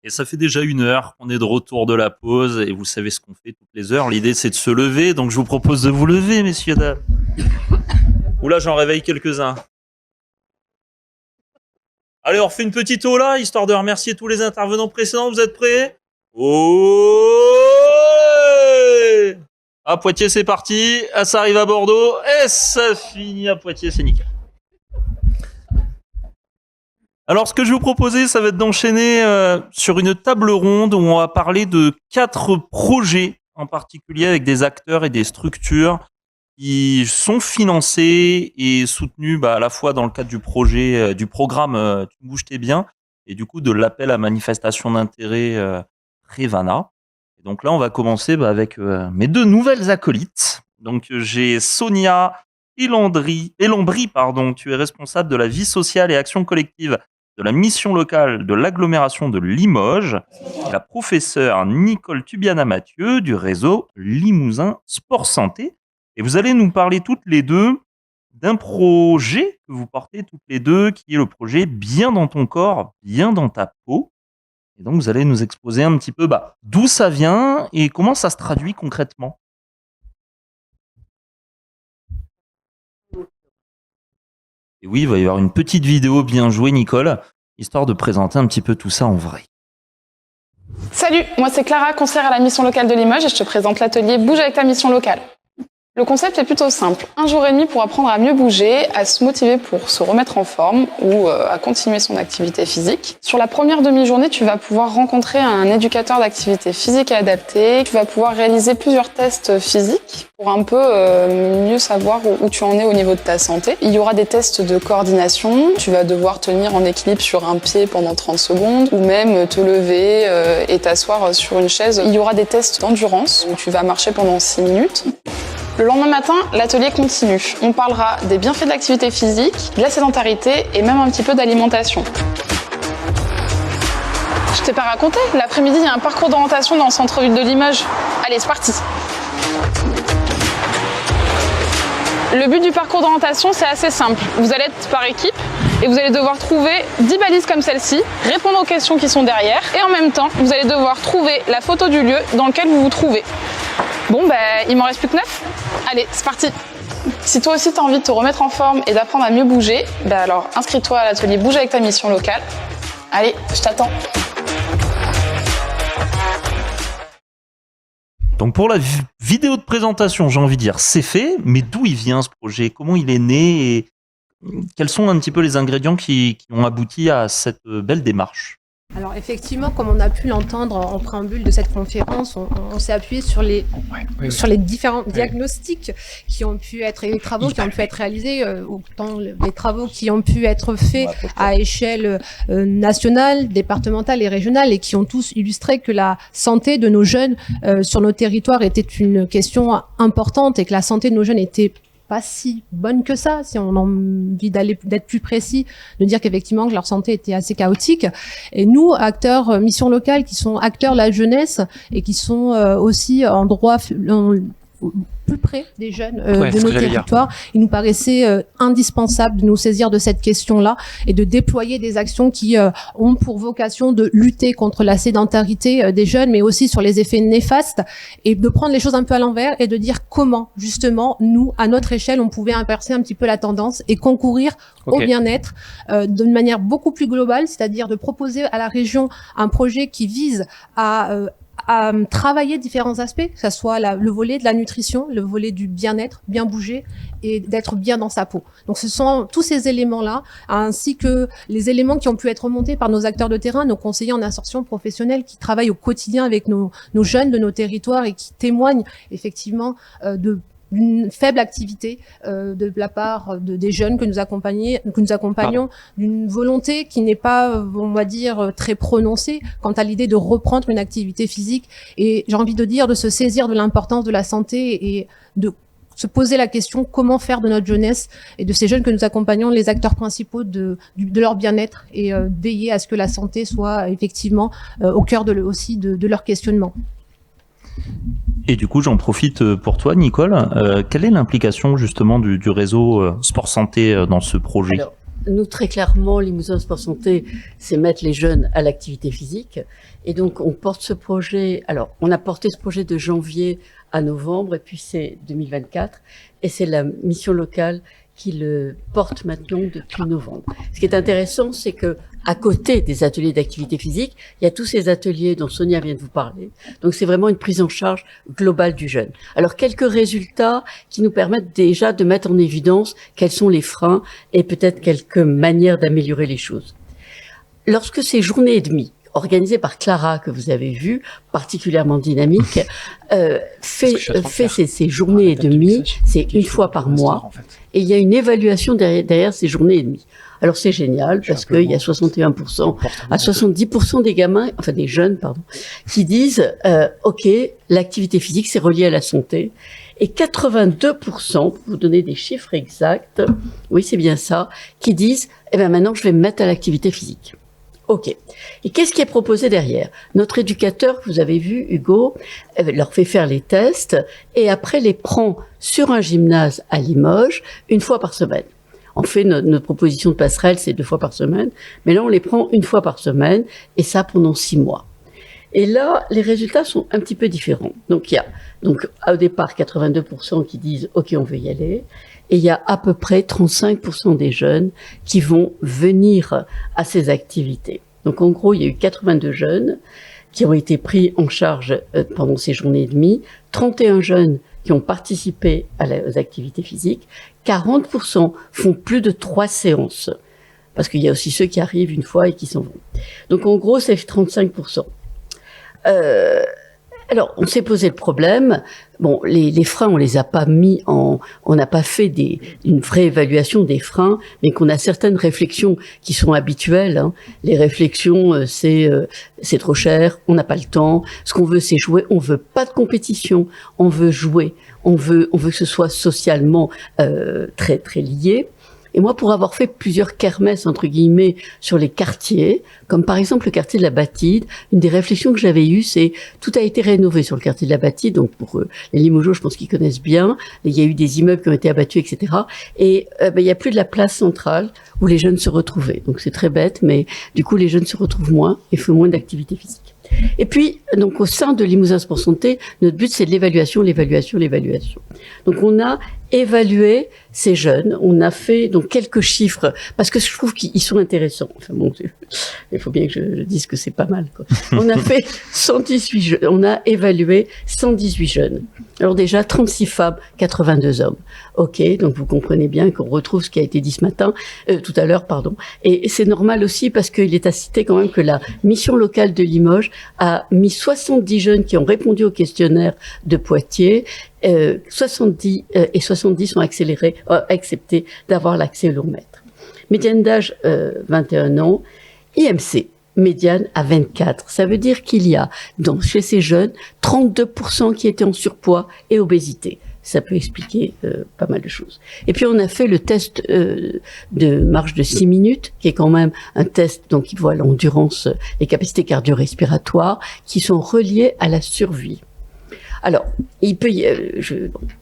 Et ça fait déjà 1 heure qu'on est de retour de la pause et vous savez ce qu'on fait toutes les heures. L'idée, c'est de se lever. Donc, je vous propose de vous lever, messieurs, dames. Oula, j'en réveille quelques-uns. Allez, on refait une petite eau là, histoire de remercier tous les intervenants précédents. Vous êtes prêts? Oh! À Poitiers, c'est parti. Ça arrive à Bordeaux. Et ça finit à Poitiers, c'est nickel. Alors, ce que je vais vous proposer, ça va être d'enchaîner sur une table ronde où on va parler de 4 projets en particulier avec des acteurs et des structures qui sont financés et soutenus à la fois dans le cadre du projet, du programme Tu bouges tes biens et du coup de l'appel à manifestation d'intérêt Prévana. Et donc là, on va commencer avec mes 2 nouvelles acolytes. Donc j'ai Sonia Elambry, tu es responsable de la vie sociale et action collective de la mission locale de l'agglomération de Limoges, et la professeure Nicole Tubiana-Mathieu du réseau Limousin Sport Santé. Et vous allez nous parler toutes les deux d'un projet que vous portez toutes les deux, qui est le projet Bien dans ton corps, bien dans ta peau. Et donc vous allez nous exposer un petit peu d'où ça vient et comment ça se traduit concrètement. Et oui, il va y avoir une petite vidéo bien jouée, Nicole, histoire de présenter un petit peu tout ça en vrai. Salut, moi c'est Clara, conseillère à la mission locale de Limoges et je te présente l'atelier Bouge avec ta mission locale. Le concept est plutôt simple. 1 jour et demi pour apprendre à mieux bouger, à se motiver pour se remettre en forme ou à continuer son activité physique. Sur la première demi-journée, tu vas pouvoir rencontrer un éducateur d'activité physique et adaptée. Tu vas pouvoir réaliser plusieurs tests physiques pour un peu mieux savoir où tu en es au niveau de ta santé. Il y aura des tests de coordination. Tu vas devoir tenir en équilibre sur un pied pendant 30 secondes ou même te lever et t'asseoir sur une chaise. Il y aura des tests d'endurance où tu vas marcher pendant 6 minutes. Le lendemain matin, l'atelier continue. On parlera des bienfaits de l'activité physique, de la sédentarité et même un petit peu d'alimentation. Je t'ai pas raconté, l'après-midi, il y a un parcours d'orientation dans le centre-ville de Limoges. Allez, c'est parti. Le but du parcours d'orientation, c'est assez simple. Vous allez être par équipe et vous allez devoir trouver 10 balises comme celle-ci, répondre aux questions qui sont derrière et en même temps, vous allez devoir trouver la photo du lieu dans lequel vous vous trouvez. Bon, il m'en reste plus que 9. Allez, c'est parti. Si toi aussi tu as envie de te remettre en forme et d'apprendre à mieux bouger, alors inscris-toi à l'atelier Bouge avec ta mission locale. Allez, je t'attends. Donc pour la vidéo de présentation, j'ai envie de dire, c'est fait, mais d'où il vient ce projet? Comment il est né et quels sont un petit peu les ingrédients qui ont abouti à cette belle démarche? Alors effectivement, comme on a pu l'entendre en préambule de cette conférence, on s'est appuyé sur les différents diagnostics qui ont pu être, et les travaux qui ont pu être réalisés, autant les travaux qui ont pu être faits à échelle nationale, départementale et régionale, et qui ont tous illustré que la santé de nos jeunes sur nos territoires était une question importante et que la santé de nos jeunes était pas si bonne que ça, si on a envie d'être plus précis, de dire qu'effectivement que leur santé était assez chaotique. Et nous, acteurs mission locale, qui sont acteurs de la jeunesse et qui sont aussi en droit plus près des jeunes de nos territoires, il nous paraissait indispensable de nous saisir de cette question-là et de déployer des actions qui ont pour vocation de lutter contre la sédentarité des jeunes, mais aussi sur les effets néfastes, et de prendre les choses un peu à l'envers et de dire comment, justement, nous, à notre échelle, on pouvait inverser un petit peu la tendance et concourir au bien-être d'une manière beaucoup plus globale, c'est-à-dire de proposer à la région un projet qui vise à travailler différents aspects, que ce soit le volet de la nutrition, le volet du bien-être, bien bouger et d'être bien dans sa peau. Donc ce sont tous ces éléments-là, ainsi que les éléments qui ont pu être remontés par nos acteurs de terrain, nos conseillers en insertion professionnelle qui travaillent au quotidien avec nos jeunes de nos territoires et qui témoignent effectivement d'une faible activité de la part des jeunes que nous accompagnons, d'une volonté qui n'est pas, on va dire, très prononcée quant à l'idée de reprendre une activité physique. Et j'ai envie de dire de se saisir de l'importance de la santé et de se poser la question comment faire de notre jeunesse et de ces jeunes que nous accompagnons les acteurs principaux de leur bien-être et veiller à ce que la santé soit effectivement au cœur aussi de leur questionnement. Et du coup, j'en profite pour toi, Nicole. Quelle est l'implication justement du réseau Sport Santé dans ce projet? nous, très clairement, Limousin Sport Santé, c'est mettre les jeunes à l'activité physique. Et donc, on porte ce projet. Alors, on a porté ce projet de janvier à novembre, et puis c'est 2024. Et c'est la mission locale qui le porte maintenant depuis novembre. Ce qui est intéressant, c'est que à côté des ateliers d'activité physique, il y a tous ces ateliers dont Sonia vient de vous parler. Donc, c'est vraiment une prise en charge globale du jeune. Alors, quelques résultats qui nous permettent déjà de mettre en évidence quels sont les freins et peut-être quelques manières d'améliorer les choses. Lorsque ces journées et demie, organisées par Clara, que vous avez vu, particulièrement dynamique, fait ces journées et demie, c'est une fois par mois, et il y a une évaluation derrière ces journées et demie. Alors c'est génial parce qu'il y a 61% à 70% des gamins, enfin des jeunes, pardon, qui disent OK, l'activité physique c'est relié à la santé. Et 82%, pour vous donner des chiffres exacts, oui c'est bien ça, qui disent eh ben maintenant je vais me mettre à l'activité physique. OK. Et qu'est-ce qui est proposé derrière? Notre éducateur, que vous avez vu, Hugo, leur fait faire les tests et après les prend sur un gymnase à Limoges une fois par semaine. En fait, notre proposition de passerelle, c'est 2 fois par semaine. Mais là, on les prend 1 fois par semaine et ça pendant 6 mois. Et là, les résultats sont un petit peu différents. Donc, il y a, au départ, 82% qui disent « OK, on veut y aller ». Et il y a à peu près 35% des jeunes qui vont venir à ces activités. Donc, en gros, il y a eu 82 jeunes qui ont été pris en charge pendant ces journées et demie, 31 jeunes qui ont participé aux activités physiques, 40% font plus de 3 séances. Parce qu'il y a aussi ceux qui arrivent une fois et qui s'en vont. Donc, en gros, c'est 35%. Alors, on s'est posé le problème. Bon, les freins, on les a pas mis on n'a pas fait une vraie évaluation des freins, mais qu'on a certaines réflexions qui sont habituelles. Hein. Les réflexions, c'est trop cher, on n'a pas le temps. Ce qu'on veut, c'est jouer. On veut pas de compétition. On veut jouer. On veut que ce soit socialement très très lié. Et moi, pour avoir fait plusieurs kermesses, entre guillemets, sur les quartiers, comme par exemple le quartier de la Bastide, une des réflexions que j'avais eues, c'est tout a été rénové sur le quartier de la Bastide, donc pour les Limogeaux, je pense qu'ils connaissent bien. Il y a eu des immeubles qui ont été abattus, etc. Et il y a plus de la place centrale où les jeunes se retrouvaient. Donc c'est très bête, mais du coup, les jeunes se retrouvent moins et font moins d'activité physique. Et puis, donc au sein de Limousin Sport Santé, notre but, c'est de l'évaluation. Donc on a évalué ces jeunes, on a fait donc quelques chiffres, parce que je trouve qu'ils sont intéressants. Enfin bon, il faut bien que je dise que c'est pas mal, quoi. On a fait 118 jeunes, on a évalué 118 jeunes. Alors déjà, 36 femmes, 82 hommes. OK, donc vous comprenez bien qu'on retrouve ce qui a été dit ce matin, tout à l'heure, pardon. Et c'est normal aussi parce qu'il est à citer quand même que la mission locale de Limoges a mis 70 jeunes qui ont répondu au questionnaire de Poitiers. 70 et 70 ont accepté d'avoir l'accès au long mètre. Médiane d'âge 21 ans, IMC, médiane à 24. Ça veut dire qu'il y a chez ces jeunes 32% qui étaient en surpoids et obésité. Ça peut expliquer pas mal de choses. Et puis on a fait le test de marche de 6 minutes, qui est quand même un test donc qui voit l'endurance, les capacités cardio-respiratoires, qui sont reliées à la survie. Alors,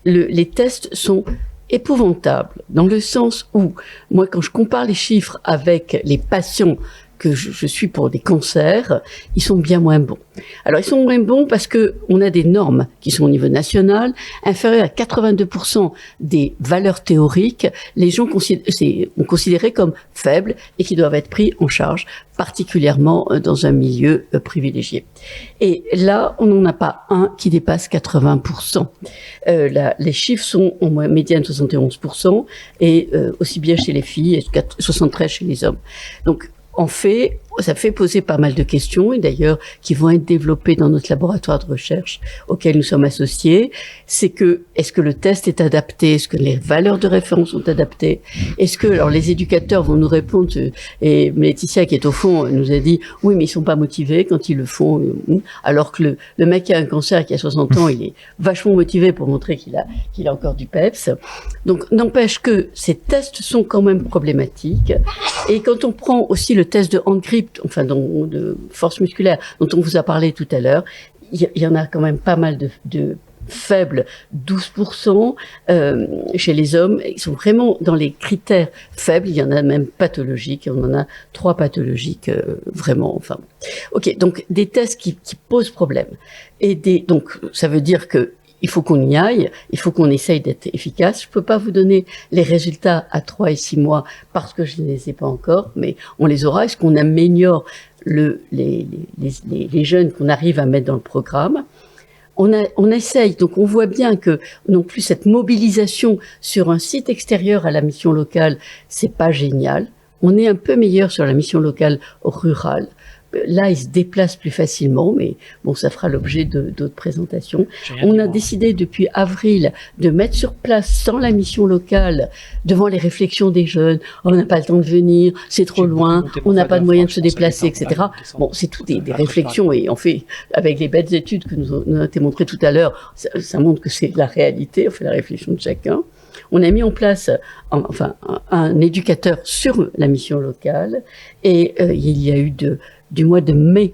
les tests sont épouvantables dans le sens où, moi, quand je compare les chiffres avec les patients que je suis pour des cancers, ils sont bien moins bons. Alors, ils sont moins bons parce que on a des normes qui sont au niveau national, inférieures à 82% des valeurs théoriques, les gens ont considéré comme faibles et qui doivent être pris en charge, particulièrement dans un milieu privilégié. Et là, on n'en a pas un qui dépasse 80%. Les chiffres sont en médiane 71%, et aussi bien chez les filles, et 73% chez les hommes. Donc, en fait, ça fait poser pas mal de questions, et d'ailleurs qui vont être développées dans notre laboratoire de recherche auquel nous sommes associés. C'est que, est-ce que le test est adapté? Est-ce que les valeurs de référence sont adaptées? Est-ce que, alors les éducateurs vont nous répondre, et Laetitia qui est au fond nous a dit, oui mais ils sont pas motivés quand ils le font, alors que le mec qui a un cancer, qui a 60 ans, il est vachement motivé pour montrer qu'il a encore du peps. Donc n'empêche que ces tests sont quand même problématiques, et quand on prend aussi le test de hand grip, enfin de force musculaire dont on vous a parlé tout à l'heure, il y en a quand même pas mal de faible, 12%. Chez les hommes, ils sont vraiment dans les critères faibles. Il y en a même pathologiques, et on en a 3 pathologiques vraiment. Enfin, ok. Donc des tests qui posent problème. Donc ça veut dire que il faut qu'on y aille, il faut qu'on essaye d'être efficace. Je peux pas vous donner les résultats à 3 et 6 mois parce que je ne les ai pas encore, mais on les aura. Est-ce qu'on améliore les jeunes qu'on arrive à mettre dans le programme? On essaye, donc on voit bien que non plus cette mobilisation sur un site extérieur à la mission locale, c'est pas génial. On est un peu meilleur sur la mission locale rurale. Là, ils se déplacent plus facilement, mais bon, ça fera l'objet d'autres présentations. On a décidé depuis avril de mettre sur place, sans la mission locale, devant les réflexions des jeunes, on n'a pas le temps de venir, c'est trop loin, on n'a pas de moyens de se déplacer, etc. Bon, c'est tout des réflexions, et on fait, avec les belles études que nous ont été montrées tout à l'heure, ça montre que c'est la réalité, on fait la réflexion de chacun. On a mis en place un éducateur sur la mission locale, et il y a eu du mois de mai,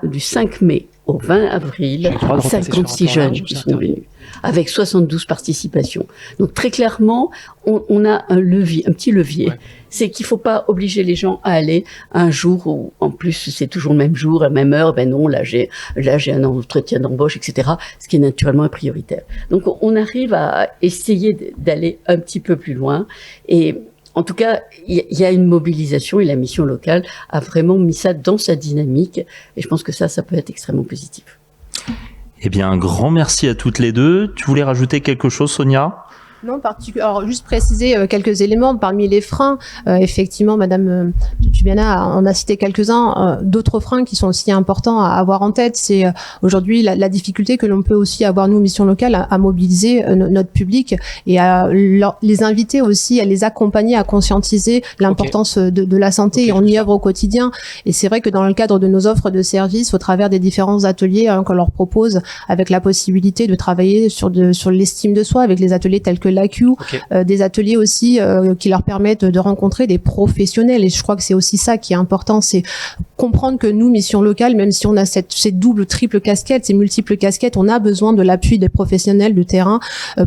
du 5 mai au 20 avril, 56 jeunes qui sont venus, avec 72 participations. Donc très clairement, on a un petit levier. Ouais. C'est qu'il faut pas obliger les gens à aller un jour où, en plus, c'est toujours le même jour, à la même heure. Ben non, là j'ai un entretien d'embauche, etc. Ce qui est naturellement prioritaire. Donc on arrive à essayer d'aller un petit peu plus loin, et en tout cas, il y a une mobilisation, et la mission locale a vraiment mis ça dans sa dynamique, et je pense que ça peut être extrêmement positif. Eh bien, un grand merci à toutes les deux. Tu voulais rajouter quelque chose, Sonia ? Non, alors juste préciser quelques éléments parmi les freins. Effectivement, Madame Tubiana en a cité quelques-uns. D'autres freins qui sont aussi importants à avoir en tête, c'est aujourd'hui la difficulté que l'on peut aussi avoir, nous, mission locale, à mobiliser notre public, et à les inviter aussi, à les accompagner, à conscientiser l'importance de la santé. Et on y œuvre au quotidien. Et c'est vrai que dans le cadre de nos offres de services, au travers des différents ateliers qu'on leur propose, avec la possibilité de travailler sur l'estime de soi, avec les ateliers tels que l'AQ, des ateliers aussi qui leur permettent de rencontrer des professionnels. Et je crois que c'est aussi ça qui est important, c'est comprendre que nous, mission locale, même si on a cette double, triple casquette, ces multiples casquettes, on a besoin de l'appui des professionnels de terrain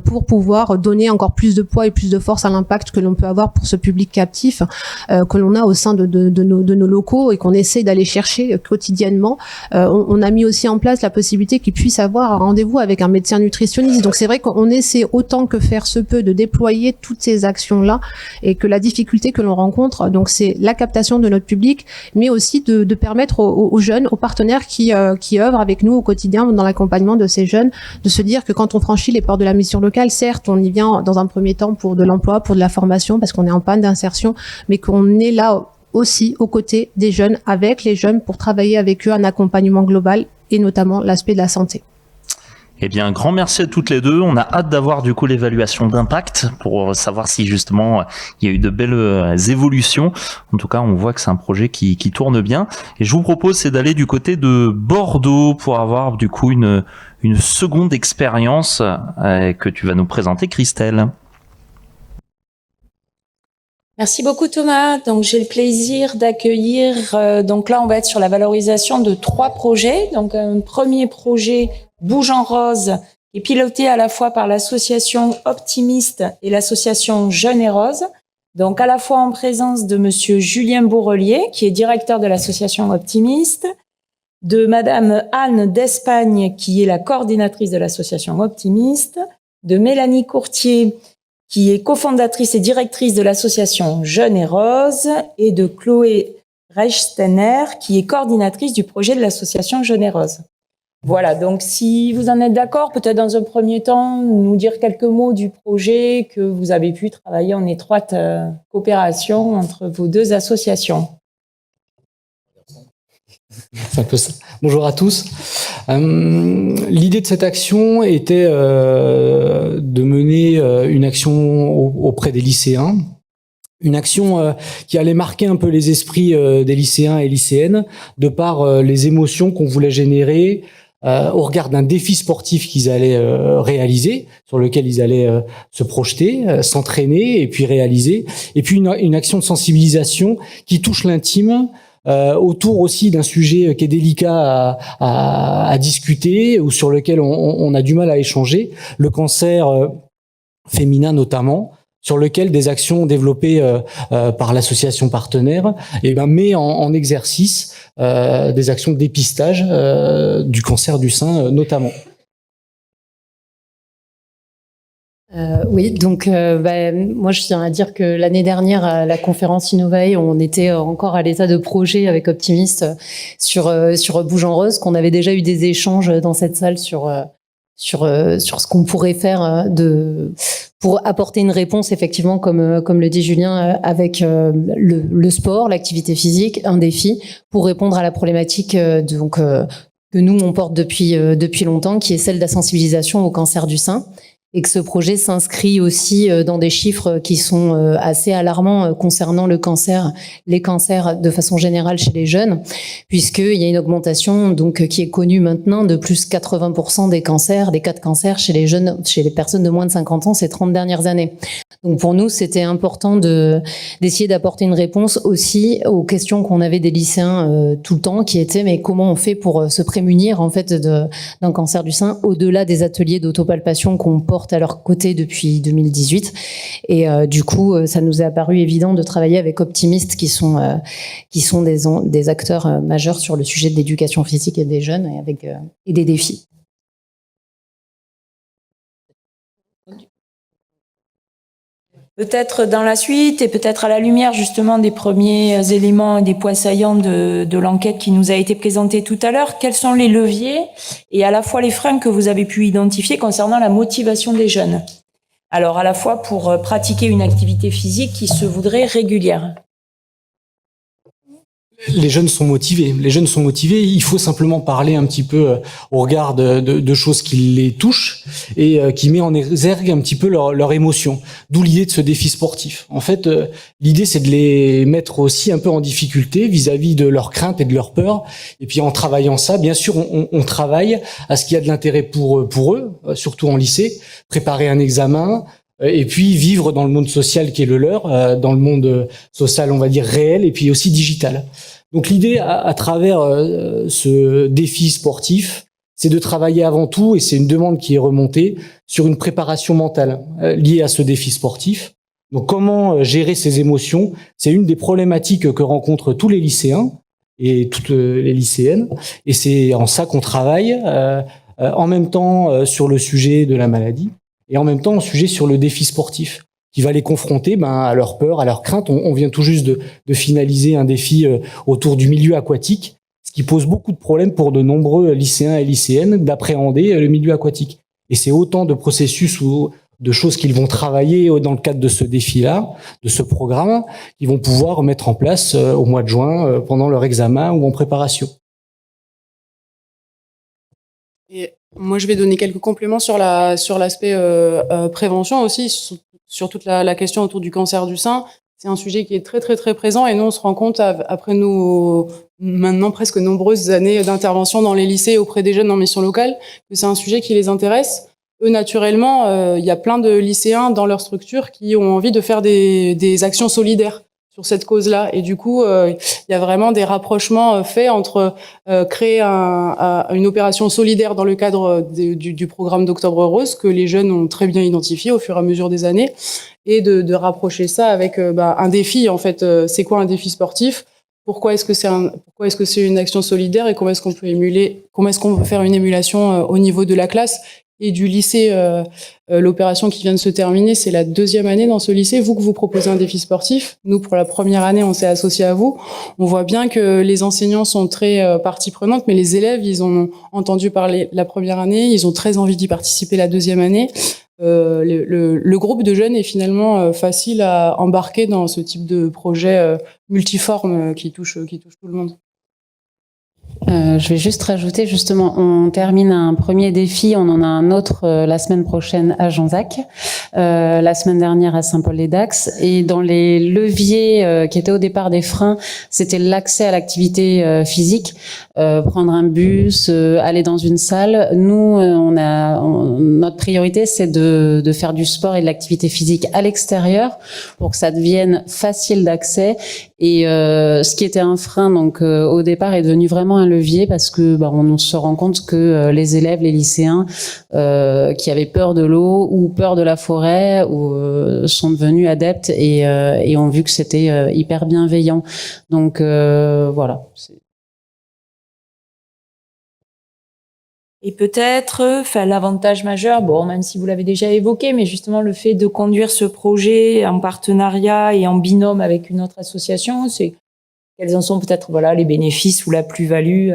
pour pouvoir donner encore plus de poids et plus de force à l'impact que l'on peut avoir pour ce public captif que l'on a au sein de nos locaux, et qu'on essaie d'aller chercher quotidiennement. On a mis aussi en place la possibilité qu'ils puissent avoir un rendez-vous avec un médecin nutritionniste. Donc c'est vrai qu'on essaie autant que faire se peut de déployer toutes ces actions-là, et que la difficulté que l'on rencontre, donc c'est la captation de notre public, mais aussi de permettre aux jeunes, aux partenaires qui œuvrent avec nous au quotidien dans l'accompagnement de ces jeunes, de se dire que quand on franchit les portes de la mission locale, certes, on y vient dans un premier temps pour de l'emploi, pour de la formation, parce qu'on est en panne d'insertion, mais qu'on est là aussi aux côtés des jeunes, avec les jeunes, pour travailler avec eux un accompagnement global, et notamment l'aspect de la santé. Eh bien, un grand merci à toutes les deux. On a hâte d'avoir du coup l'évaluation d'impact pour savoir si justement il y a eu de belles évolutions. En tout cas, on voit que c'est un projet qui tourne bien. Et je vous propose, c'est d'aller du côté de Bordeaux pour avoir du coup une seconde expérience que tu vas nous présenter, Christelle. Merci beaucoup Thomas. Donc j'ai le plaisir d'accueillir. Donc là, on va être sur la valorisation de 3 projets. Donc un premier projet Bouge en Rose, qui est piloté à la fois par l'association Optimiste et l'association Jeunes et Rose. Donc à la fois en présence de Monsieur Julien Bourrelier, qui est directeur de l'association Optimiste, de Madame Anne d'Espagne, qui est la coordinatrice de l'association Optimiste, de Mélanie Courtier, qui est cofondatrice et directrice de l'association Jeunes et Rose, et de Chloé Reichsteiner, qui est coordinatrice du projet de l'association Jeunes et Rose. Voilà, donc si vous en êtes d'accord, peut-être dans un premier temps, nous dire quelques mots du projet, que vous avez pu travailler en étroite coopération entre vos 2 associations. C'est un peu ça. Bonjour à tous. L'idée de cette action était de mener une action auprès des lycéens. Une action qui allait marquer un peu les esprits des lycéens et lycéennes, de par les émotions qu'on voulait générer au regard d'un défi sportif qu'ils allaient réaliser, sur lequel ils allaient se projeter, s'entraîner et puis réaliser. Et puis une action de sensibilisation qui touche l'intime, autour aussi d'un sujet qui est délicat à discuter ou sur lequel on a du mal à échanger, le cancer féminin notamment, sur lequel des actions développées par l'association partenaire met en exercice des actions de dépistage du cancer du sein notamment. Oui, donc moi je tiens à dire que l'année dernière à la conférence Innovae, on était encore à l'état de projet avec Optimist sur Bouge en Rose, qu'on avait déjà eu des échanges dans cette salle sur ce qu'on pourrait faire pour apporter une réponse effectivement comme le dit Julien avec le sport, l'activité physique, un défi pour répondre à la problématique que nous on porte depuis longtemps, qui est celle de la sensibilisation au cancer du sein. Et que ce projet s'inscrit aussi dans des chiffres qui sont assez alarmants concernant les cancers de façon générale chez les jeunes, puisqu'il y a une augmentation qui est connue maintenant de plus 80% des cas de cancer chez les personnes de moins de 50 ans ces 30 dernières années. Donc pour nous, c'était important d'essayer d'apporter une réponse aussi aux questions qu'on avait des lycéens tout le temps, qui étaient mais comment on fait pour se prémunir en fait d'un cancer du sein au-delà des ateliers d'autopalpation qu'on porte à leur côté depuis 2018. Et du coup, ça nous est apparu évident de travailler avec Optimist, qui sont des acteurs majeurs sur le sujet de l'éducation physique et des jeunes et des défis. Peut-être dans la suite et peut-être à la lumière justement des premiers éléments et des points saillants de l'enquête qui nous a été présentée tout à l'heure, quels sont les leviers et à la fois les freins que vous avez pu identifier concernant la motivation des jeunes? Alors à la fois pour pratiquer une activité physique qui se voudrait régulière. Les jeunes sont motivés. Il faut simplement parler un petit peu au regard de choses qui les touchent et qui met en exergue un petit peu leur émotion. D'où l'idée de ce défi sportif. En fait, l'idée c'est de les mettre aussi un peu en difficulté vis-à-vis de leurs craintes et de leurs peurs. Et puis en travaillant ça, bien sûr, on travaille à ce qu'il y a de l'intérêt pour eux, surtout en lycée, préparer un examen. Et puis vivre dans le monde social qui est le leur, dans le monde social, on va dire, réel, et puis aussi digital. Donc l'idée, à travers ce défi sportif, c'est de travailler avant tout, et c'est une demande qui est remontée, sur une préparation mentale liée à ce défi sportif. Donc comment gérer ses émotions, c'est une des problématiques que rencontrent tous les lycéens et toutes les lycéennes, et c'est en ça qu'on travaille, en même temps sur le sujet de la maladie, et en même temps un sujet sur le défi sportif qui va les confronter à leurs peurs, à leurs craintes. On vient tout juste de finaliser un défi autour du milieu aquatique, ce qui pose beaucoup de problèmes pour de nombreux lycéens et lycéennes d'appréhender le milieu aquatique. Et c'est autant de processus ou de choses qu'ils vont travailler dans le cadre de ce défi-là, de ce programme, qu'ils vont pouvoir mettre en place au mois de juin pendant leur examen ou en préparation. Et moi, je vais donner quelques compléments sur l'aspect prévention aussi, sur toute la question autour du cancer du sein. C'est un sujet qui est très très très présent et nous on se rend compte après nos maintenant presque nombreuses années d'intervention dans les lycées auprès des jeunes en mission locale que c'est un sujet qui les intéresse. Eux naturellement, il y a plein de lycéens dans leur structure qui ont envie de faire des actions solidaires sur cette cause-là. Et du coup, il y a vraiment des rapprochements faits entre créer une opération solidaire dans le cadre du programme d'Octobre Rose, que les jeunes ont très bien identifié au fur et à mesure des années, et de rapprocher ça avec un défi. En fait, c'est quoi un défi sportif ? Pourquoi est-ce que c'est une action solidaire et comment est-ce qu'on peut faire une émulation au niveau de la classe et du lycée. L'opération qui vient de se terminer, c'est la 2e année dans ce lycée. Vous proposez un défi sportif. Nous, pour la première année, on s'est associé à vous. On voit bien que les enseignants sont très partie prenante, mais les élèves, ils ont entendu parler la première année, ils ont très envie d'y participer la 2e année. Le groupe de jeunes est finalement facile à embarquer dans ce type de projet multiforme qui touche tout le monde. Je vais juste rajouter, justement, on termine un premier défi, on en a un autre la semaine prochaine à Janzac, la semaine dernière à Saint-Paul-les-Dax. Et dans les leviers qui étaient au départ des freins, c'était l'accès à l'activité physique, prendre un bus, aller dans une salle. Nous, notre priorité, c'est de faire du sport et de l'activité physique à l'extérieur pour que ça devienne facile d'accès. Et ce qui était un frein, donc au départ, est devenu vraiment un levier parce que on se rend compte que les élèves, les lycéens qui avaient peur de l'eau ou peur de la forêt sont devenus adeptes et ont vu que c'était hyper bienveillant. Donc voilà. Et peut-être, l'avantage majeur, bon, même si vous l'avez déjà évoqué, mais justement le fait de conduire ce projet en partenariat et en binôme avec une autre association, c'est quels en sont peut-être les bénéfices ou la plus-value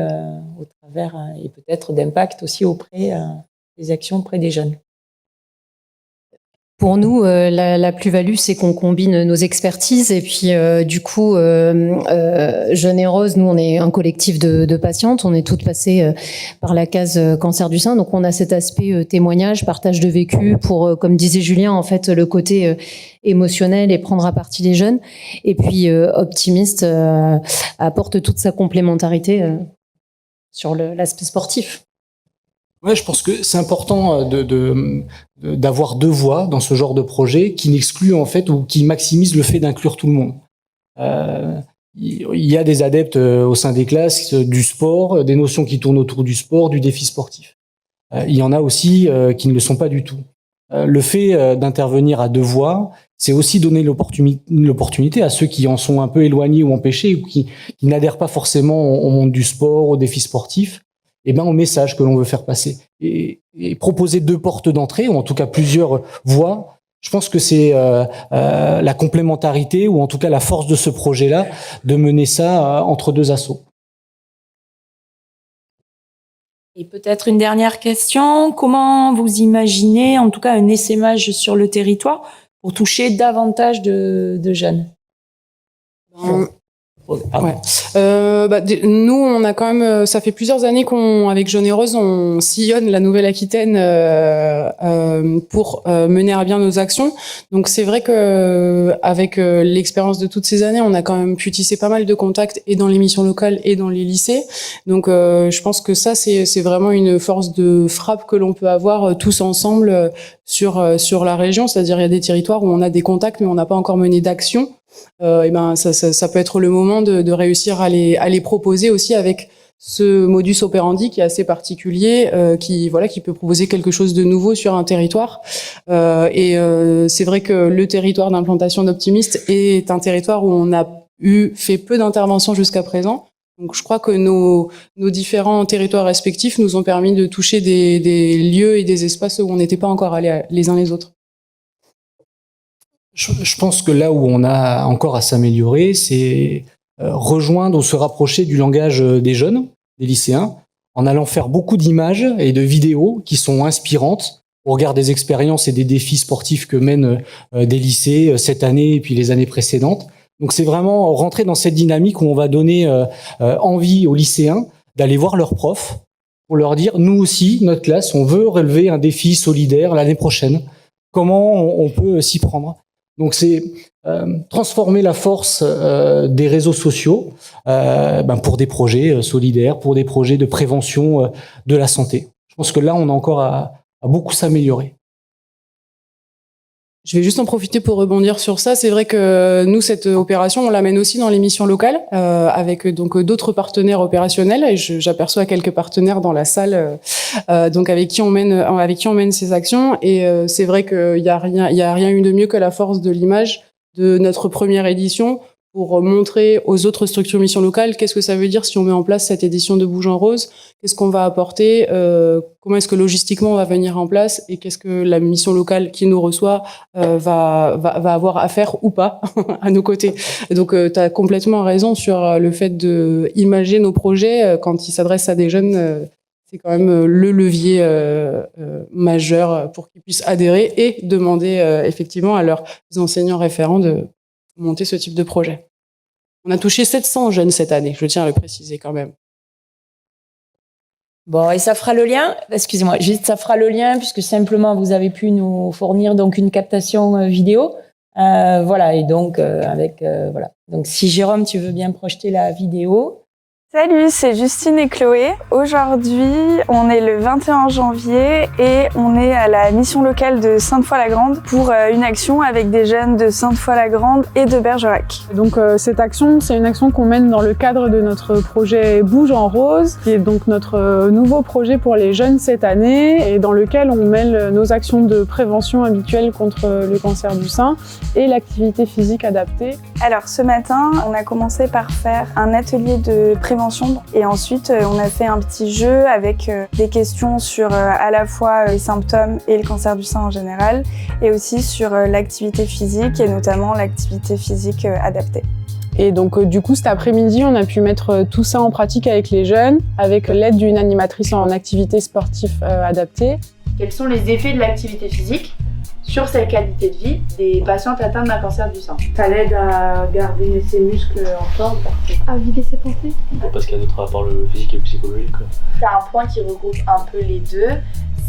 au travers et peut-être d'impact aussi auprès des actions auprès des jeunes. Pour nous, la plus-value, c'est qu'on combine nos expertises et puis du coup, Jeunes et Roses, nous, on est un collectif de patientes, on est toutes passées par la case cancer du sein, donc on a cet aspect témoignage, partage de vécu pour, comme disait Julien, en fait, le côté émotionnel et prendre à partie les jeunes. Et puis Optimiste apporte toute sa complémentarité sur l'aspect sportif. Ouais, je pense que c'est important d'avoir deux voix dans ce genre de projet qui n'excluent en fait ou qui maximisent le fait d'inclure tout le monde. Il y a des adeptes au sein des classes du sport, des notions qui tournent autour du sport, du défi sportif. Il y en a aussi qui ne le sont pas du tout. Le fait d'intervenir à deux voix, c'est aussi donner l'opportunité à ceux qui en sont un peu éloignés ou empêchés ou qui n'adhèrent pas forcément au monde du sport, au défi sportif, au message que l'on veut faire passer. Et proposer deux portes d'entrée, ou en tout cas plusieurs voies, je pense que c'est la complémentarité, ou en tout cas la force de ce projet-là, de mener ça entre deux assos. Et peut-être une dernière question, comment vous imaginez en tout cas un essaimage sur le territoire pour toucher davantage de jeunes? Ouais. Nous, on a quand même, ça fait plusieurs années avec Jeunes et Roses, on sillonne la Nouvelle-Aquitaine pour mener à bien nos actions. Donc c'est vrai que avec l'expérience de toutes ces années, on a quand même pu tisser pas mal de contacts et dans les missions locales et dans les lycées. Donc je pense que ça c'est vraiment une force de frappe que l'on peut avoir tous ensemble sur la région. C'est-à-dire il y a des territoires où on a des contacts mais on n'a pas encore mené d'action. Ça peut être le moment de réussir à les proposer aussi avec ce modus operandi qui est assez particulier, qui peut proposer quelque chose de nouveau sur un territoire. C'est vrai que le territoire d'implantation d'Optimiste est un territoire où on a fait peu d'interventions jusqu'à présent. Donc, je crois que nos différents territoires respectifs nous ont permis de toucher des lieux et des espaces où on n'était pas encore allés les uns les autres. Je pense que là où on a encore à s'améliorer, c'est rejoindre ou se rapprocher du langage des jeunes, des lycéens, en allant faire beaucoup d'images et de vidéos qui sont inspirantes au regard des expériences et des défis sportifs que mènent des lycées cette année et puis les années précédentes. Donc c'est vraiment rentrer dans cette dynamique où on va donner envie aux lycéens d'aller voir leurs profs pour leur dire, nous aussi, notre classe, on veut relever un défi solidaire l'année prochaine. Comment on peut s'y prendre ? Donc c'est transformer la force des réseaux sociaux pour des projets solidaires, pour des projets de prévention de la santé. Je pense que là, on a encore à beaucoup s'améliorer. Je vais juste en profiter pour rebondir sur ça. C'est vrai que nous, cette opération, on l'amène aussi dans les missions locales avec donc d'autres partenaires opérationnels. Et j'aperçois quelques partenaires dans la salle, donc avec qui on mène ces actions. Et c'est vrai qu'il y a rien eu de mieux que la force de l'image de notre première édition pour montrer aux autres structures missions locales qu'est-ce que ça veut dire si on met en place cette édition de Bouge en Rose, qu'est-ce qu'on va apporter, comment est-ce que logistiquement on va venir en place et qu'est-ce que la mission locale qui nous reçoit va avoir à faire ou pas à nos côtés. Et donc tu as complètement raison sur le fait de imager nos projets quand ils s'adressent à des jeunes. C'est quand même le levier majeur pour qu'ils puissent adhérer et demander effectivement à leurs enseignants référents de monter ce type de projet. On a touché 700 jeunes cette année, je tiens à le préciser quand même. Bon, et ça fera le lien, excusez-moi, juste ça fera le lien puisque simplement vous avez pu nous fournir donc une captation vidéo. Voilà, et donc voilà. Donc si Jérôme, tu veux bien projeter la vidéo. Salut, c'est Justine et Chloé. Aujourd'hui, on est le 21 janvier et on est à la mission locale de Sainte-Foy-la-Grande pour une action avec des jeunes de Sainte-Foy-la-Grande et de Bergerac. Donc cette action, c'est une action qu'on mène dans le cadre de notre projet Bouge en Rose, qui est donc notre nouveau projet pour les jeunes cette année et dans lequel on mêle nos actions de prévention habituelles contre le cancer du sein et l'activité physique adaptée. Alors ce matin, on a commencé par faire un atelier de prévention et ensuite on a fait un petit jeu avec des questions sur à la fois les symptômes et le cancer du sein en général et aussi sur l'activité physique et notamment l'activité physique adaptée. Et donc du coup cet après-midi on a pu mettre tout ça en pratique avec les jeunes avec l'aide d'une animatrice en activité sportive adaptée. Quels sont les effets de l'activité physique sur sa qualité de vie des patientes atteintes d'un cancer du sein? Ça l'aide à garder ses muscles en forme, À vider ses pensées. Parce qu'il y a d'autres rapports, le physique et le psychologique. C'est un point qui regroupe un peu les deux,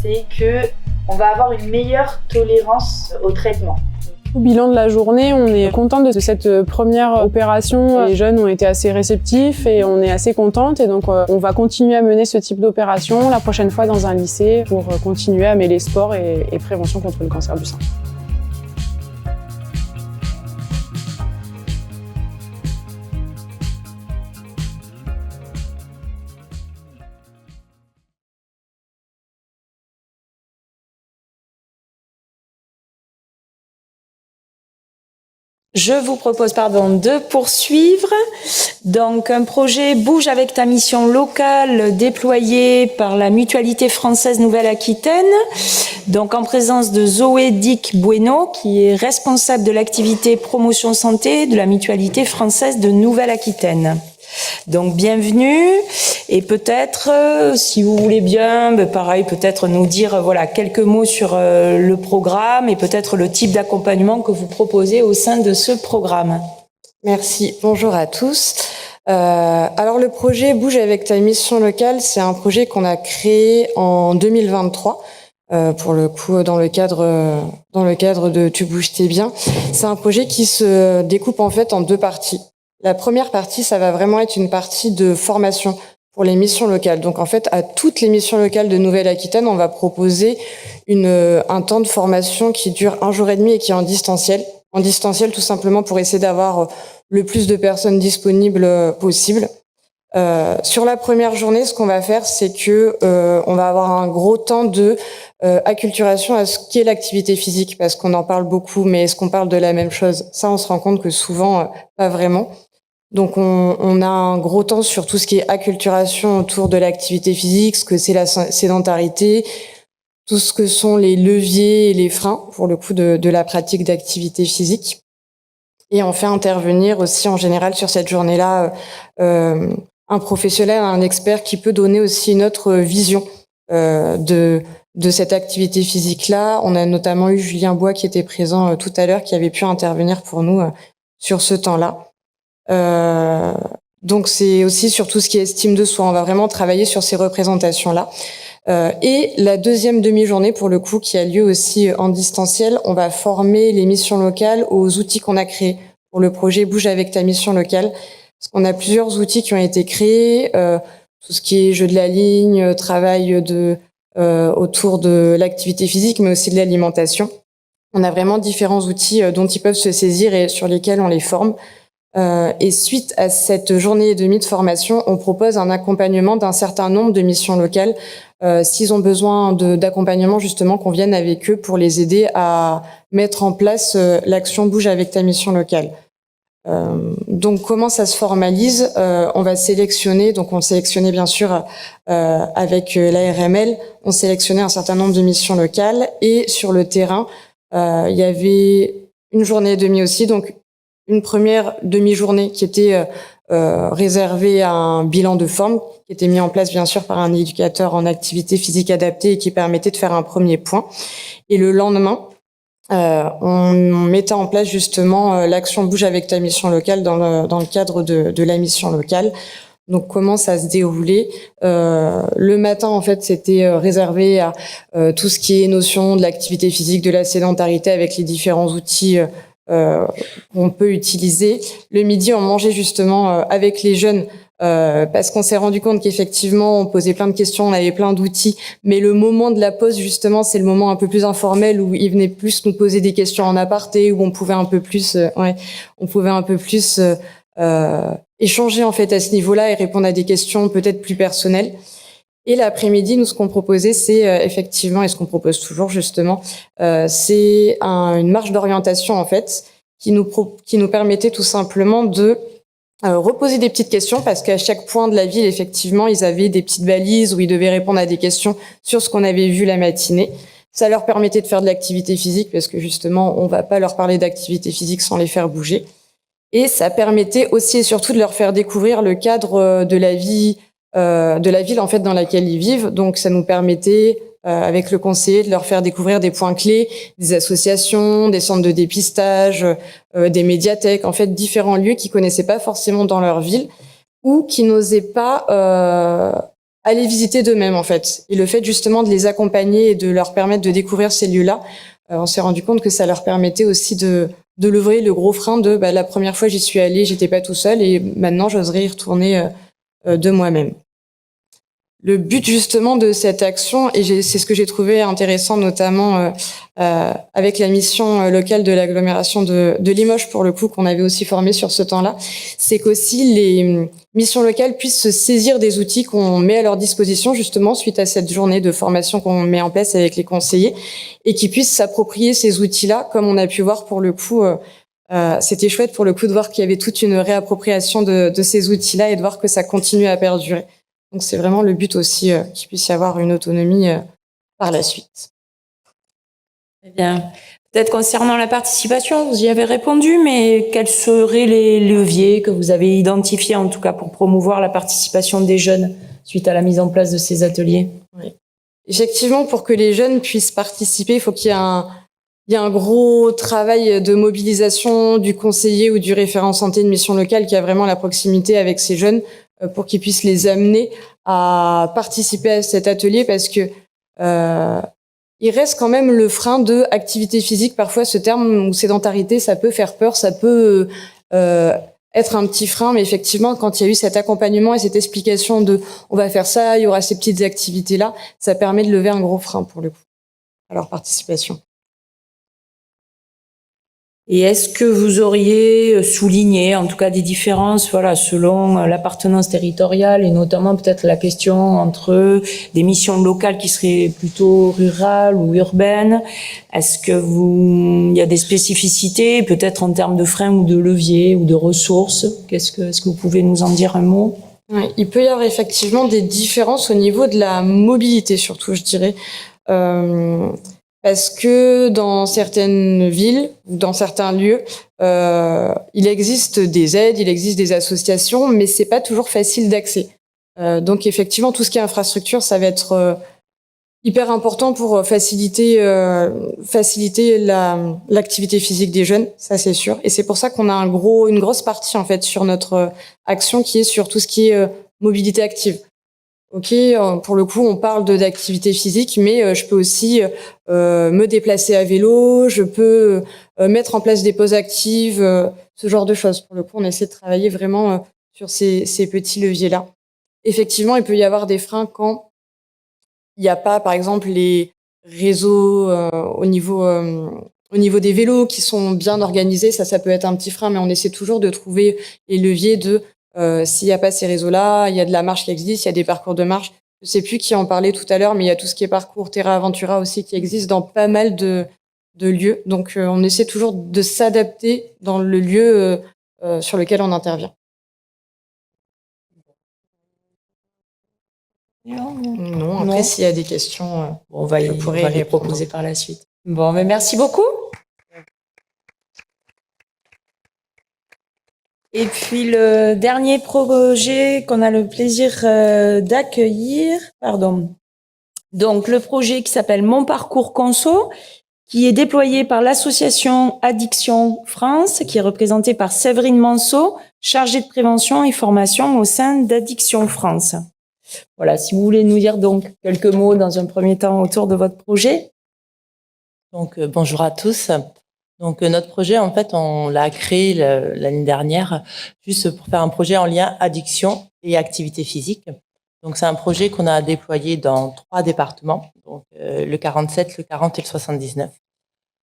c'est que on va avoir une meilleure tolérance au traitement. Au bilan de la journée, on est content de cette première opération. Les jeunes ont été assez réceptifs et on est assez contente. Et donc, on va continuer à mener ce type d'opération la prochaine fois dans un lycée pour continuer à mêler sport et prévention contre le cancer du sein. Je vous propose, de poursuivre. Donc, un projet Bouge avec ta mission locale déployé par la Mutualité française Nouvelle-Aquitaine. Donc, en présence de Zoé Dick Bueno, qui est responsable de l'activité promotion santé de la Mutualité française de Nouvelle-Aquitaine. Donc, bienvenue. Et peut-être, si vous voulez bien, pareil, peut-être nous dire, quelques mots sur le programme et peut-être le type d'accompagnement que vous proposez au sein de ce programme. Merci. Bonjour à tous. Alors, le projet Bouge avec ta mission locale, c'est un projet qu'on a créé en 2023. Pour le coup, dans le cadre de Tu bouges, t'es bien. C'est un projet qui se découpe en fait en deux parties. La première partie, ça va vraiment être une partie de formation pour les missions locales. Donc en fait, à toutes les missions locales de Nouvelle-Aquitaine, on va proposer un temps de formation qui dure 1 jour et demi et qui est en distanciel. En distanciel, tout simplement pour essayer d'avoir le plus de personnes disponibles possible. Sur la première journée, ce qu'on va faire, c'est que on va avoir un gros temps de acculturation à ce qu'est l'activité physique, parce qu'on en parle beaucoup, mais est-ce qu'on parle de la même chose? Ça, on se rend compte que souvent, pas vraiment. Donc, on a un gros temps sur tout ce qui est acculturation autour de l'activité physique, ce que c'est la sédentarité, tout ce que sont les leviers et les freins, pour le coup, de la pratique d'activité physique. Et on fait intervenir aussi, en général, sur cette journée-là, un professionnel, un expert qui peut donner aussi une autre vision de cette activité physique-là. On a notamment eu Julien Bois qui était présent tout à l'heure, qui avait pu intervenir pour nous sur ce temps-là. Donc c'est aussi sur tout ce qui est estime de soi. On va vraiment travailler sur ces représentations-là. Et la deuxième demi-journée, pour le coup, qui a lieu aussi en distanciel, on va former les missions locales aux outils qu'on a créés pour le projet Bouge avec ta mission locale. Parce qu'on a plusieurs outils qui ont été créés, tout ce qui est jeu de la ligne, travail autour de l'activité physique, mais aussi de l'alimentation. On a vraiment différents outils dont ils peuvent se saisir et sur lesquels on les forme. Et suite à cette journée et demie de formation, on propose un accompagnement d'un certain nombre de missions locales. S'ils ont besoin d'accompagnement, justement, qu'on vienne avec eux pour les aider à mettre en place l'action Bouge avec ta mission locale. Donc, comment ça se formalise? On va sélectionner, donc on sélectionnait bien sûr avec l'ARML, on sélectionnait un certain nombre de missions locales et sur le terrain, il y avait une journée et demie aussi, donc une première demi-journée qui était réservée à un bilan de forme qui était mis en place bien sûr par un éducateur en activité physique adaptée et qui permettait de faire un premier point. Et le lendemain, on mettait en place justement l'action Bouge avec ta mission locale dans le cadre de la mission locale. Donc comment ça se déroulait. Le matin, en fait, c'était réservé à tout ce qui est notion de l'activité physique, de la sédentarité avec les différents outils qu'on peut utiliser. Le midi, on mangeait justement avec les jeunes parce qu'on s'est rendu compte qu'effectivement, on posait plein de questions, on avait plein d'outils, mais le moment de la pause, justement, c'est le moment un peu plus informel où ils venaient plus nous poser des questions en aparté, où on pouvait un peu plus, échanger en fait à ce niveau-là et répondre à des questions peut-être plus personnelles. Et l'après-midi, nous, ce qu'on proposait, c'est effectivement, et ce qu'on propose toujours justement, c'est une marche d'orientation en fait qui nous permettait tout simplement de reposer des petites questions parce qu'à chaque point de la ville, effectivement, ils avaient des petites balises où ils devaient répondre à des questions sur ce qu'on avait vu la matinée. Ça leur permettait de faire de l'activité physique parce que justement, on va pas leur parler d'activité physique sans les faire bouger. Et ça permettait aussi et surtout de leur faire découvrir le cadre de la vie, de la ville en fait dans laquelle ils vivent. Donc ça nous permettait, avec le conseiller, de leur faire découvrir des points clés, des associations, des centres de dépistage, des médiathèques, en fait différents lieux qu'ils connaissaient pas forcément dans leur ville ou qui n'osaient pas aller visiter d'eux-mêmes en fait. Et le fait justement de les accompagner et de leur permettre de découvrir ces lieux-là, on s'est rendu compte que ça leur permettait aussi de lever le gros frein de la première fois j'y suis allée, j'étais pas tout seul et maintenant j'oserais y retourner de moi-même. Le but justement de cette action, et c'est ce que j'ai trouvé intéressant notamment avec la mission locale de l'agglomération de Limoges pour le coup qu'on avait aussi formé sur ce temps-là, c'est qu'aussi les missions locales puissent se saisir des outils qu'on met à leur disposition justement suite à cette journée de formation qu'on met en place avec les conseillers et qui puissent s'approprier ces outils-là comme on a pu voir pour le coup. C'était chouette pour le coup de voir qu'il y avait toute une réappropriation de ces outils-là et de voir que ça continue à perdurer. Donc c'est vraiment le but aussi qu'il puisse y avoir une autonomie par la suite. Très bien. Peut-être concernant la participation, vous y avez répondu, mais quels seraient les leviers que vous avez identifiés en tout cas pour promouvoir la participation des jeunes suite à la mise en place de ces ateliers? Oui. Effectivement, pour que les jeunes puissent participer, il faut qu'il y ait un gros travail de mobilisation du conseiller ou du référent santé de mission locale qui a vraiment la proximité avec ces jeunes pour qu'ils puissent les amener à participer à cet atelier parce que il reste quand même le frein de activité physique. Parfois, ce terme ou sédentarité, ça peut faire peur, ça peut être un petit frein, mais effectivement, quand il y a eu cet accompagnement et cette explication de on va faire ça, il y aura ces petites activités-là, ça permet de lever un gros frein pour le coup à leur participation. Et est-ce que vous auriez souligné, en tout cas, des différences, selon l'appartenance territoriale et notamment peut-être la question entre des missions locales qui seraient plutôt rurales ou urbaines? Est-ce que il y a des spécificités, peut-être en termes de freins ou de leviers ou de ressources? Est-ce que vous pouvez nous en dire un mot? Oui, il peut y avoir effectivement des différences au niveau de la mobilité, surtout, je dirais. Parce que dans certaines villes ou dans certains lieux, il existe des aides, il existe des associations, mais c'est pas toujours facile d'accès. Donc effectivement, tout ce qui est infrastructure, ça va être hyper important pour faciliter l'activité physique des jeunes, ça c'est sûr. Et c'est pour ça qu'on a une grosse partie en fait sur notre action qui est sur tout ce qui est mobilité active. Ok, pour le coup, on parle d'activité physique, mais je peux aussi me déplacer à vélo, je peux mettre en place des pauses actives, ce genre de choses. Pour le coup, on essaie de travailler vraiment sur ces petits leviers-là. Effectivement, il peut y avoir des freins quand il n'y a pas, par exemple, les réseaux au niveau des vélos qui sont bien organisés. Ça peut être un petit frein, mais on essaie toujours de trouver les leviers de s'il n'y a pas ces réseaux-là, il y a de la marche qui existe, il y a des parcours de marche. Je ne sais plus qui en parlait tout à l'heure, mais il y a tout ce qui est parcours Terra Aventura aussi qui existe dans pas mal de lieux. Donc, on essaie toujours de s'adapter dans le lieu sur lequel on intervient. Non, après, s'il y a des questions, on va les proposer par la suite. Bon, mais merci beaucoup. Et puis le dernier projet qu'on a le plaisir d'accueillir, donc le projet qui s'appelle Mon Parcours Conso, qui est déployé par l'association Addiction France, qui est représentée par Séverine Manceau, chargée de prévention et formation au sein d'Addiction France. Voilà, si vous voulez nous dire donc quelques mots dans un premier temps autour de votre projet. Donc bonjour à tous. Donc notre projet, en fait, on l'a créé l'année dernière juste pour faire un projet en lien addiction et activité physique. Donc c'est un projet qu'on a déployé dans 3 départements, donc le 47, le 40 et le 79.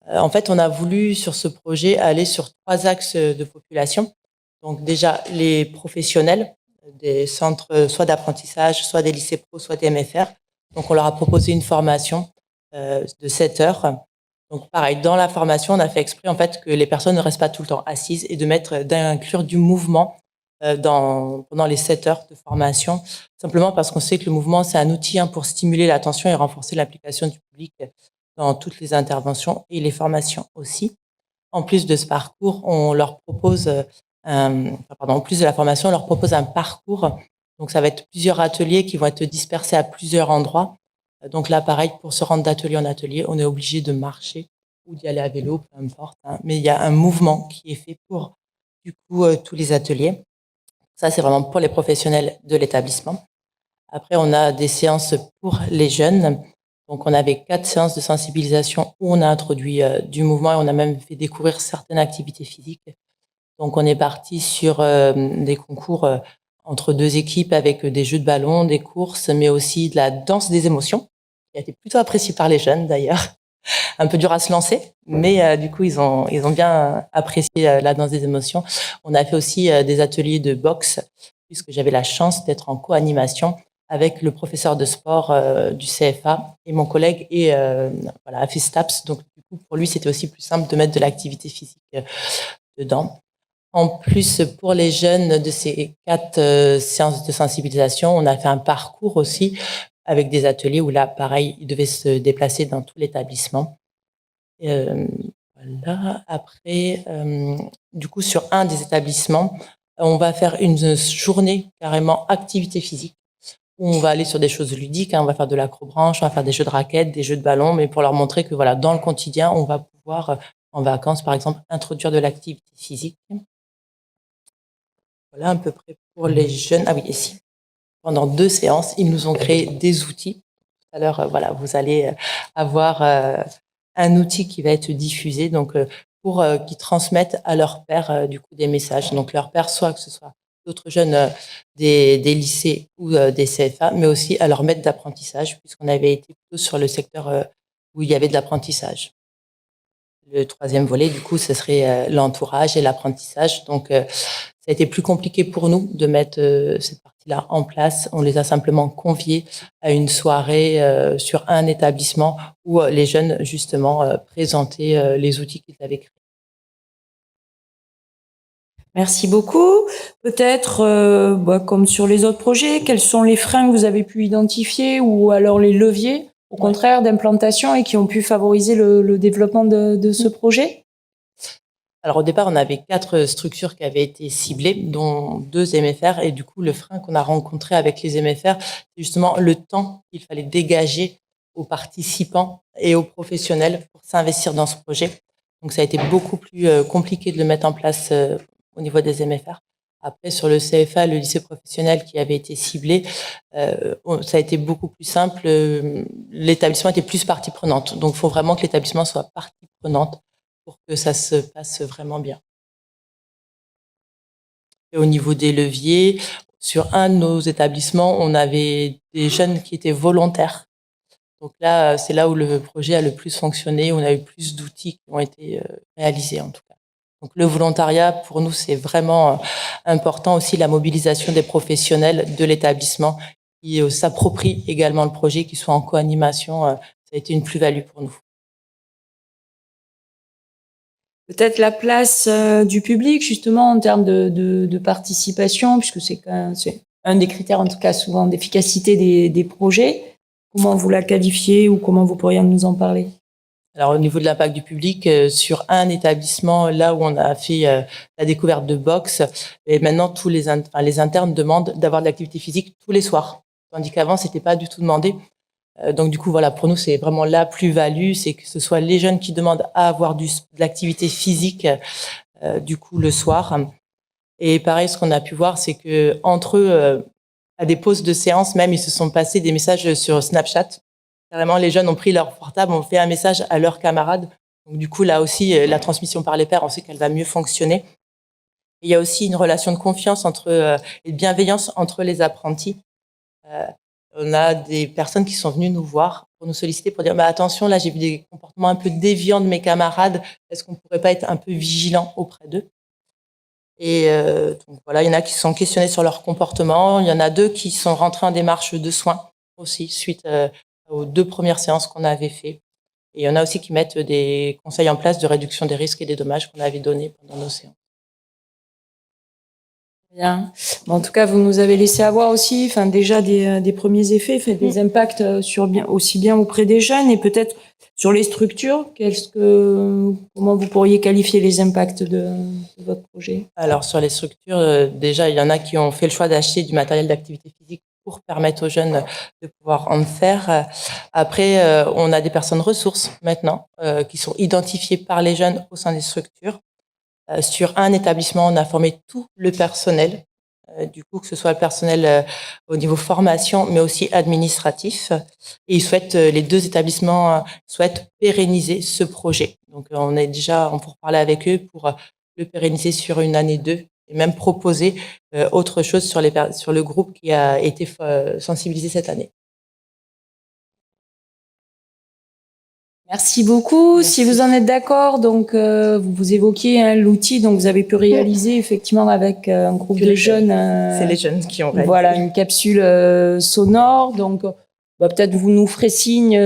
En fait, on a voulu sur ce projet aller sur 3 axes de population. Donc déjà les professionnels des centres soit d'apprentissage, soit des lycées pro, soit des MFR. Donc on leur a proposé une formation de 7 heures. Donc pareil, dans la formation, on a fait exprès en fait que les personnes ne restent pas tout le temps assises et d'inclure du mouvement pendant les 7 heures de formation, simplement parce qu'on sait que le mouvement, c'est un outil pour stimuler l'attention et renforcer l'application du public dans toutes les interventions et les formations aussi. En plus de ce parcours, on leur propose, en plus de la formation, on leur propose un parcours. Donc ça va être plusieurs ateliers qui vont être dispersés à plusieurs endroits. Donc là, pareil, pour se rendre d'atelier en atelier, on est obligé de marcher ou d'y aller à vélo, peu importe. Mais il y a un mouvement qui est fait pour, du coup, tous les ateliers. Ça, c'est vraiment pour les professionnels de l'établissement. Après, on a des séances pour les jeunes. Donc, on avait 4 séances de sensibilisation où on a introduit du mouvement et on a même fait découvrir certaines activités physiques. Donc, on est parti sur des concours entre 2 équipes avec des jeux de ballon, des courses, mais aussi de la danse des émotions, qui a été plutôt apprécié par les jeunes d'ailleurs. Un peu dur à se lancer, mais du coup, ils ont bien apprécié la danse des émotions. On a fait aussi des ateliers de boxe, puisque j'avais la chance d'être en co-animation avec le professeur de sport du CFA et mon collègue et à FISTAPS. Donc, du coup, pour lui, c'était aussi plus simple de mettre de l'activité physique dedans. En plus, pour les jeunes de ces 4 séances de sensibilisation, on a fait un parcours aussi avec des ateliers où là, pareil, ils devaient se déplacer dans tout l'établissement. Voilà. Après, du coup, sur un des établissements, on va faire une journée carrément activité physique où on va aller sur des choses ludiques. On va faire de l'acrobranche, on va faire des jeux de raquettes, des jeux de ballon, mais pour leur montrer que voilà, dans le quotidien, on va pouvoir, en vacances, par exemple, introduire de l'activité physique. Voilà à peu près pour les jeunes. Ah oui, ici. Pendant 2 séances, ils nous ont créé des outils. Tout à l'heure, voilà, vous allez avoir un outil qui va être diffusé, donc pour qu'ils transmettent à leur père du coup des messages. Donc leur père, soit que ce soit d'autres jeunes des lycées ou des CFA, mais aussi à leur maître d'apprentissage, puisqu'on avait été plutôt sur le secteur où il y avait de l'apprentissage. Le 3e volet, du coup, ce serait l'entourage et l'apprentissage. Donc, ça a été plus compliqué pour nous de mettre cette partie-là en place. On les a simplement conviés à une soirée sur un établissement où les jeunes, justement, présentaient les outils qu'ils avaient créés. Merci beaucoup. Peut-être, comme sur les autres projets, quels sont les freins que vous avez pu identifier ou alors les leviers, au contraire, d'implantation et qui ont pu favoriser le développement de ce projet ? Alors au départ, on avait 4 structures qui avaient été ciblées, dont 2 MFR. Et du coup, le frein qu'on a rencontré avec les MFR, c'est justement le temps qu'il fallait dégager aux participants et aux professionnels pour s'investir dans ce projet. Donc ça a été beaucoup plus compliqué de le mettre en place au niveau des MFR. Après, sur le CFA, le lycée professionnel qui avait été ciblé, ça a été beaucoup plus simple. L'établissement était plus partie prenante. Donc il faut vraiment que l'établissement soit partie prenante pour que ça se passe vraiment bien. Et au niveau des leviers, sur un de nos établissements, on avait des jeunes qui étaient volontaires. Donc là, c'est là où le projet a le plus fonctionné. On a eu plus d'outils qui ont été réalisés en tout cas. Donc le volontariat, pour nous, c'est vraiment important aussi, la mobilisation des professionnels de l'établissement qui s'approprient également le projet, qui soient en co-animation. Ça a été une plus-value pour nous. Peut-être la place du public, justement, en termes de participation, puisque c'est un des critères, en tout cas, souvent, d'efficacité des projets. Comment vous la qualifiez ou comment vous pourriez nous en parler ? Alors, au niveau de l'impact du public, sur un établissement, là où on a fait la découverte de boxe, et maintenant, tous les internes demandent d'avoir de l'activité physique tous les soirs. Tandis qu'avant, c'était pas du tout demandé. Donc du coup, voilà, pour nous, c'est vraiment la plus-value, c'est que ce soit les jeunes qui demandent à avoir de l'activité physique du coup le soir. Et pareil, ce qu'on a pu voir, c'est que entre eux, à des pauses de séance, même, ils se sont passés des messages sur Snapchat. Carrément, les jeunes ont pris leur portable, ont fait un message à leurs camarades. Donc, du coup, là aussi, la transmission par les pairs, on sait qu'elle va mieux fonctionner. Il y a aussi une relation de confiance et de bienveillance entre les apprentis. On a des personnes qui sont venues nous voir pour nous solliciter, pour dire attention, là j'ai vu des comportements un peu déviants de mes camarades, est-ce qu'on pourrait pas être un peu vigilant auprès d'eux? Et donc voilà, il y en a qui sont questionnés sur leur comportement, il y en a 2 qui sont rentrés en démarche de soins aussi suite aux 2 premières séances qu'on avait fait. Et il y en a aussi qui mettent des conseils en place de réduction des risques et des dommages qu'on avait donnés pendant nos séances. Bien. Bon, en tout cas, vous nous avez laissé avoir aussi, déjà des premiers effets, des impacts aussi bien auprès des jeunes et peut-être sur les structures. Comment vous pourriez qualifier les impacts de votre projet? Alors sur les structures, déjà il y en a qui ont fait le choix d'acheter du matériel d'activité physique pour permettre aux jeunes de pouvoir en faire. Après, on a des personnes ressources maintenant qui sont identifiées par les jeunes au sein des structures. Sur un établissement, on a formé tout le personnel, du coup que ce soit le personnel au niveau formation, mais aussi administratif. Et les 2 établissements souhaitent pérenniser ce projet. Donc on est déjà en pourparlers avec eux pour le pérenniser sur une année 2 et même proposer autre chose sur le groupe qui a été sensibilisé cette année. Merci beaucoup. Merci. Si vous en êtes d'accord, donc vous évoquiez l'outil, donc vous avez pu réaliser effectivement avec un groupe de jeunes. C'est les jeunes qui ont réalisé. Voilà, une capsule sonore. Donc peut-être vous nous ferez signe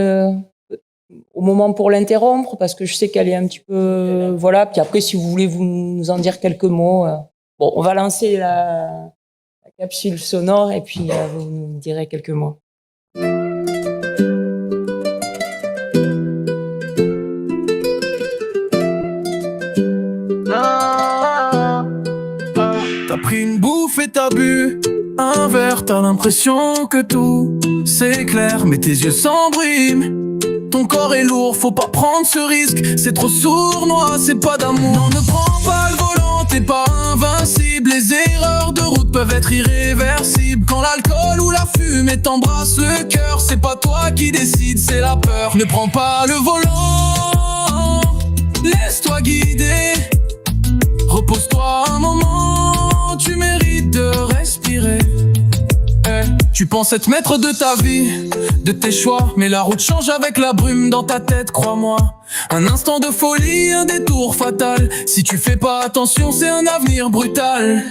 au moment pour l'interrompre parce que je sais qu'elle est un petit peu voilà. Puis après, si vous voulez nous en dire quelques mots, bon, on va lancer la capsule sonore et puis vous nous direz quelques mots. T'as pris une bouffe et t'as bu un verre, t'as l'impression que tout c'est clair, mais tes yeux s'embriment. Ton corps est lourd, faut pas prendre ce risque, c'est trop sournois, c'est pas d'amour. Non, ne prends pas le volant, t'es pas invincible. Les erreurs de route peuvent être irréversibles. Quand l'alcool ou la fumée t'embrasse le cœur, c'est pas toi qui décide, c'est la peur. Ne prends pas le volant, laisse-toi guider. Repose-toi un moment, tu mérites de respirer. Tu penses être maître de ta vie, de tes choix, mais la route change avec la brume dans ta tête, crois-moi. Un instant de folie, un détour fatal. Si tu fais pas attention, c'est un avenir brutal.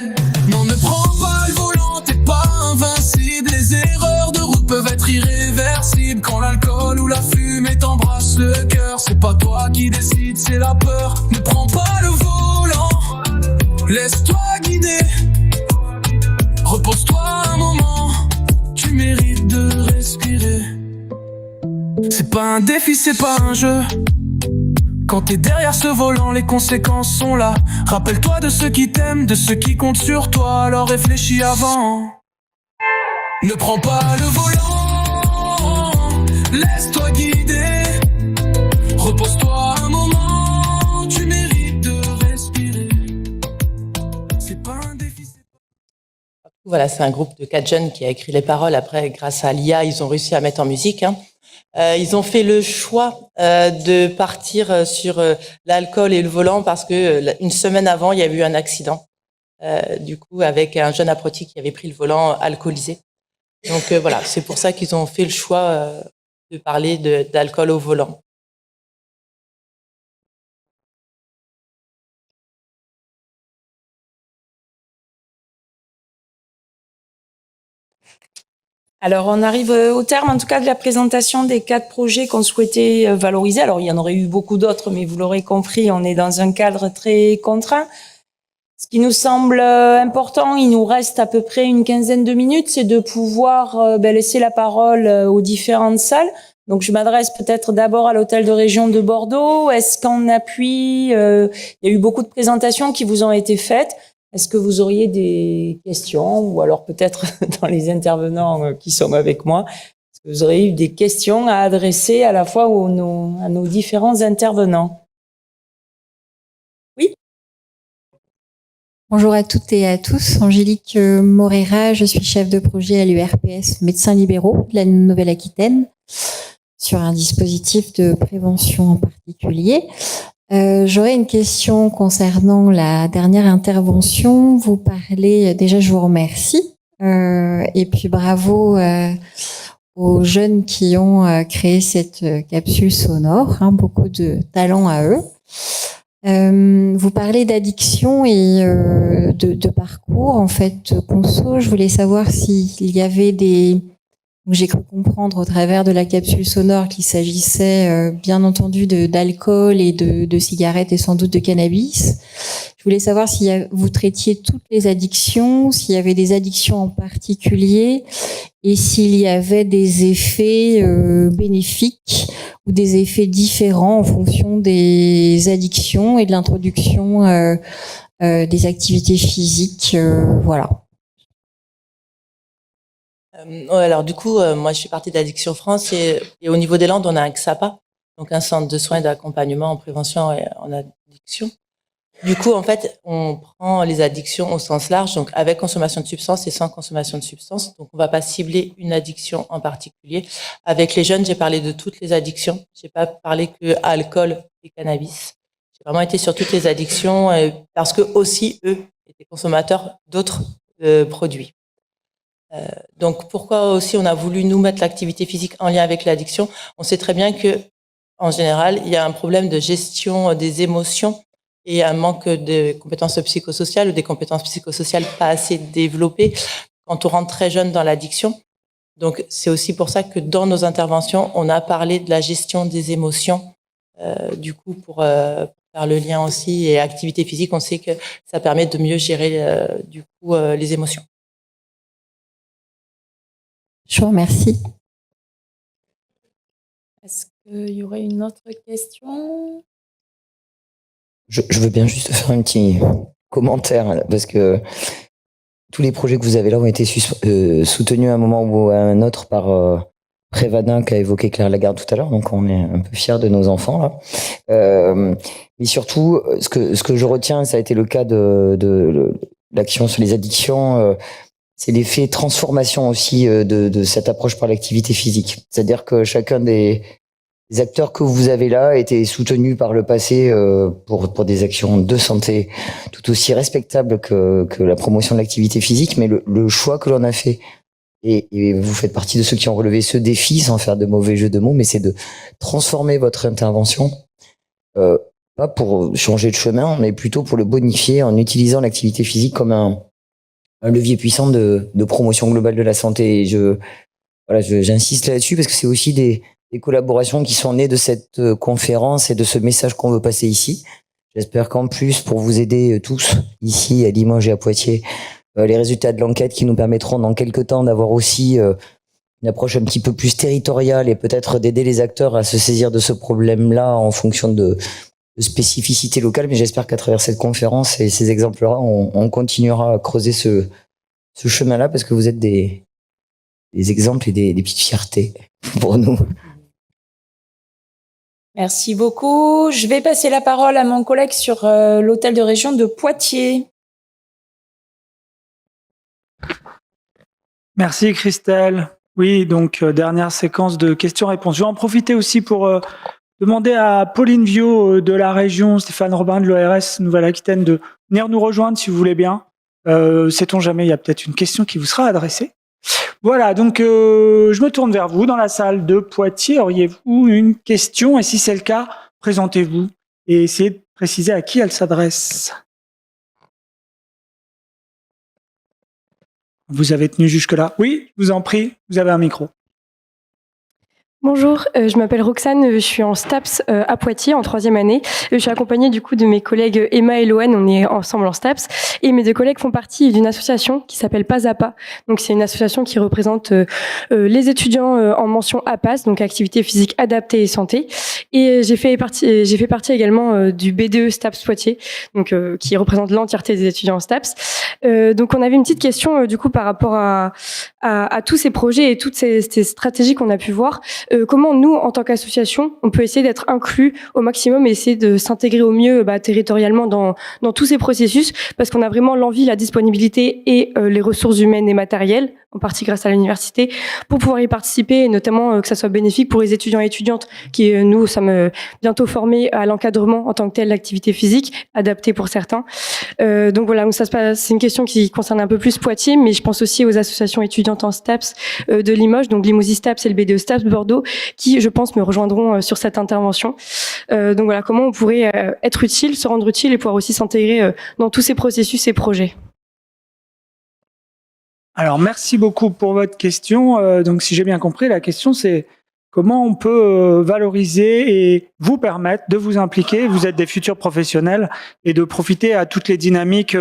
Non, ne prends pas le volant, t'es pas invincible. Les erreurs de route peuvent être irréversibles. Quand l'alcool ou la fumée t'embrasse le cœur, c'est pas toi qui décide, c'est la peur. Ne prends pas le volant, laisse-toi guider. Repose-toi un moment, tu mérites de respirer. C'est pas un défi, c'est pas un jeu. Quand t'es derrière ce volant, les conséquences sont là. Rappelle-toi de ceux qui t'aiment, de ceux qui comptent sur toi. Alors réfléchis avant. Ne prends pas le volant, laisse-toi guider. Repose-toi un moment, tu mérites de respirer. C'est pas un défi. Voilà, c'est un groupe de 4 jeunes qui a écrit les paroles. Après, grâce à l'IA, ils ont réussi à mettre en musique. Ils ont fait le choix de partir sur l'alcool et le volant parce que une semaine avant, il y a eu un accident. Du coup, avec un jeune apprenti qui avait pris le volant alcoolisé. Donc voilà, c'est pour ça qu'ils ont fait le choix de parler d'alcool au volant. Alors, on arrive au terme, en tout cas, de la présentation des 4 projets qu'on souhaitait valoriser. Alors, il y en aurait eu beaucoup d'autres, mais vous l'aurez compris, on est dans un cadre très contraint. Ce qui nous semble important, il nous reste à peu près une quinzaine de minutes, c'est de pouvoir laisser la parole aux différentes salles. Donc, je m'adresse peut-être d'abord à l'Hôtel de Région de Bordeaux. Est-ce qu'en appui, il y a eu beaucoup de présentations qui vous ont été faites? Est-ce que vous auriez des questions ou alors peut-être dans les intervenants qui sont avec moi, est-ce que vous auriez eu des questions à adresser à la fois à nos différents intervenants? Bonjour à toutes et à tous, Angélique Morera, je suis chef de projet à l'URPS Médecins Libéraux de la Nouvelle-Aquitaine sur un dispositif de prévention en particulier. J'aurais une question concernant la dernière intervention. Vous parlez, déjà je vous remercie, et puis bravo aux jeunes qui ont créé cette capsule sonore, beaucoup de talent à eux. Vous parlez d'addiction et de parcours, en fait, conso. Je voulais savoir s'il y avait des... J'ai cru comprendre au travers de la capsule sonore qu'il s'agissait bien entendu d'alcool et de cigarettes et sans doute de cannabis. Je voulais savoir si vous traitiez toutes les addictions, s'il y avait des addictions en particulier et s'il y avait des effets bénéfiques ou des effets différents en fonction des addictions et de l'introduction des activités physiques. Voilà. Alors du coup, moi je suis partie d'Addiction France et au niveau des Landes, on a un XAPA, donc un centre de soins et d'accompagnement en prévention et en addiction. Du coup, en fait, on prend les addictions au sens large, donc avec consommation de substances et sans consommation de substances. Donc on va pas cibler une addiction en particulier. Avec les jeunes, j'ai parlé de toutes les addictions. J'ai pas parlé que alcool et cannabis. J'ai vraiment été sur toutes les addictions parce que aussi eux étaient consommateurs d'autres produits. Donc pourquoi aussi on a voulu nous mettre l'activité physique en lien avec l'addiction? On sait très bien que en général il y a un problème de gestion des émotions et un manque de compétences psychosociales ou des compétences psychosociales pas assez développées quand on rentre très jeune dans l'addiction. Donc c'est aussi pour ça que dans nos interventions on a parlé de la gestion des émotions du coup pour faire le lien aussi, et activité physique, on sait que ça permet de mieux gérer du coup les émotions. Je vous remercie. Est-ce qu'il y aurait une autre question? Je veux bien juste faire un petit commentaire, parce que tous les projets que vous avez là ont été soutenus à un moment ou à un autre par Prévadin, qu'a évoqué Claire Lagarde tout à l'heure, donc on est un peu fiers de nos enfants là. Mais surtout, ce que je retiens, ça a été le cas de l'action sur les addictions, c'est l'effet transformation aussi de cette approche par l'activité physique. C'est-à-dire que chacun des acteurs que vous avez là a été soutenu par le passé pour des actions de santé tout aussi respectables que la promotion de l'activité physique, mais le choix que l'on a fait, et vous faites partie de ceux qui ont relevé ce défi, sans faire de mauvais jeu de mots, mais c'est de transformer votre intervention, pas pour changer de chemin, mais plutôt pour le bonifier en utilisant l'activité physique comme un levier puissant de promotion globale de la santé. Et j'insiste là-dessus parce que c'est aussi des collaborations qui sont nées de cette conférence et de ce message qu'on veut passer ici. J'espère qu'en plus, pour vous aider tous ici à Limoges et à Poitiers, les résultats de l'enquête qui nous permettront dans quelques temps d'avoir aussi une approche un petit peu plus territoriale et peut-être d'aider les acteurs à se saisir de ce problème-là en fonction de spécificités locales. Mais j'espère qu'à travers cette conférence et ces exemples-là, on continuera à creuser ce chemin-là, parce que vous êtes des exemples et des petites fiertés pour nous. Merci beaucoup. Je vais passer la parole à mon collègue sur l'hôtel de région de Poitiers. Merci Christelle. Oui, donc dernière séquence de questions-réponses. Je vais en profiter aussi pour demander à Pauline Viau de la région, Stéphane Robin de l'ORS Nouvelle-Aquitaine de venir nous rejoindre si vous voulez bien. Sait-on jamais, il y a peut-être une question qui vous sera adressée. Voilà, donc je me tourne vers vous dans la salle de Poitiers. Auriez-vous une question? Et si c'est le cas, présentez-vous et essayez de préciser à qui elle s'adresse. Vous avez tenu jusque-là? Oui, je vous en prie, vous avez un micro. Bonjour, je m'appelle Roxane, je suis en STAPS à Poitiers en 3e année. Je suis accompagnée du coup de mes collègues Emma et Loane, on est ensemble en STAPS. Et mes deux collègues font partie d'une association qui s'appelle Pas à Pas. Donc c'est une association qui représente les étudiants en mention APAS, donc activité physique adaptée et santé. Et j'ai fait partie également du BDE STAPS Poitiers, donc qui représente l'entièreté des étudiants en STAPS. Donc on avait une petite question du coup par rapport à tous ces projets et toutes ces stratégies qu'on a pu voir. comment nous, en tant qu'association, on peut essayer d'être inclus au maximum et essayer de s'intégrer au mieux territorialement dans tous ces processus, parce qu'on a vraiment l'envie, la disponibilité et les ressources humaines et matérielles, en partie grâce à l'université, pour pouvoir y participer, et notamment que ça soit bénéfique pour les étudiants et étudiantes qui, nous, sommes bientôt formés à l'encadrement en tant que tel, l'activité physique, adaptée pour certains. Donc voilà, donc ça se passe, c'est une question qui concerne un peu plus Poitiers, mais je pense aussi aux associations étudiantes en STAPS de Limoges, donc Limousin STAPS et le BDE STAPS Bordeaux, qui, je pense, me rejoindront sur cette intervention. Donc voilà, comment on pourrait être utile, se rendre utile et pouvoir aussi s'intégrer dans tous ces processus et projets. Alors, merci beaucoup pour votre question. Donc, si j'ai bien compris, la question, c'est comment on peut valoriser et vous permettre de vous impliquer. Vous êtes des futurs professionnels et de profiter à toutes les dynamiques.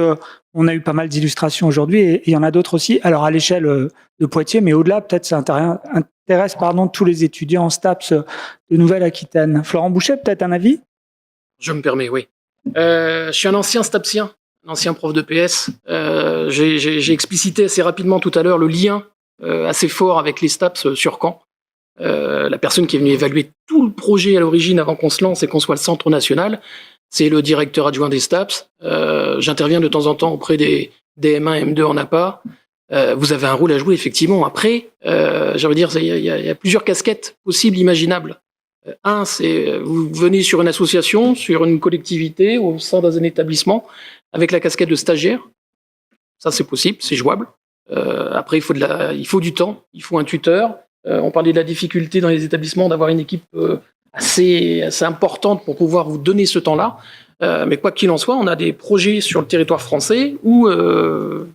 On a eu pas mal d'illustrations aujourd'hui et il y en a d'autres aussi. Alors, à l'échelle de Poitiers, mais au-delà, peut-être ça intéresse tous les étudiants en STAPS de Nouvelle-Aquitaine. Florent Boucher, peut-être un avis? Je me permets, oui. Je suis un ancien STAPSien, un ancien prof de PS. J'ai explicité assez rapidement tout à l'heure le lien assez fort avec les STAPS sur Caen. La personne qui est venue évaluer tout le projet à l'origine avant qu'on se lance et qu'on soit le centre national, c'est le directeur adjoint des STAPS. J'interviens de temps en temps auprès des M1, M2 en APA. Vous avez un rôle à jouer, effectivement. Après, j'ai envie de dire, il y a plusieurs casquettes possibles, imaginables. Un, c'est vous venez sur une association, sur une collectivité, au sein d'un établissement, avec la casquette de stagiaire. Ça, c'est possible, c'est jouable. Après, il faut du temps, il faut un tuteur. On parlait de la difficulté dans les établissements d'avoir une équipe assez importante pour pouvoir vous donner ce temps-là. Mais quoi qu'il en soit, on a des projets sur le territoire français où on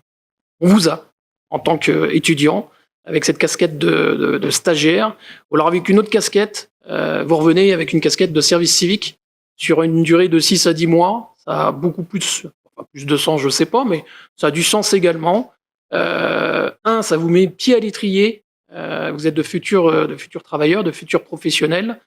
vous a, en tant qu'étudiant, avec cette casquette de stagiaire, ou alors avec une autre casquette, vous revenez avec une casquette de service civique sur une durée de 6 à 10 mois. Ça a beaucoup plus de sens, je sais pas, mais ça a du sens également. Ça vous met pied à l'étrier. Vous êtes de futurs travailleurs, de futurs professionnels.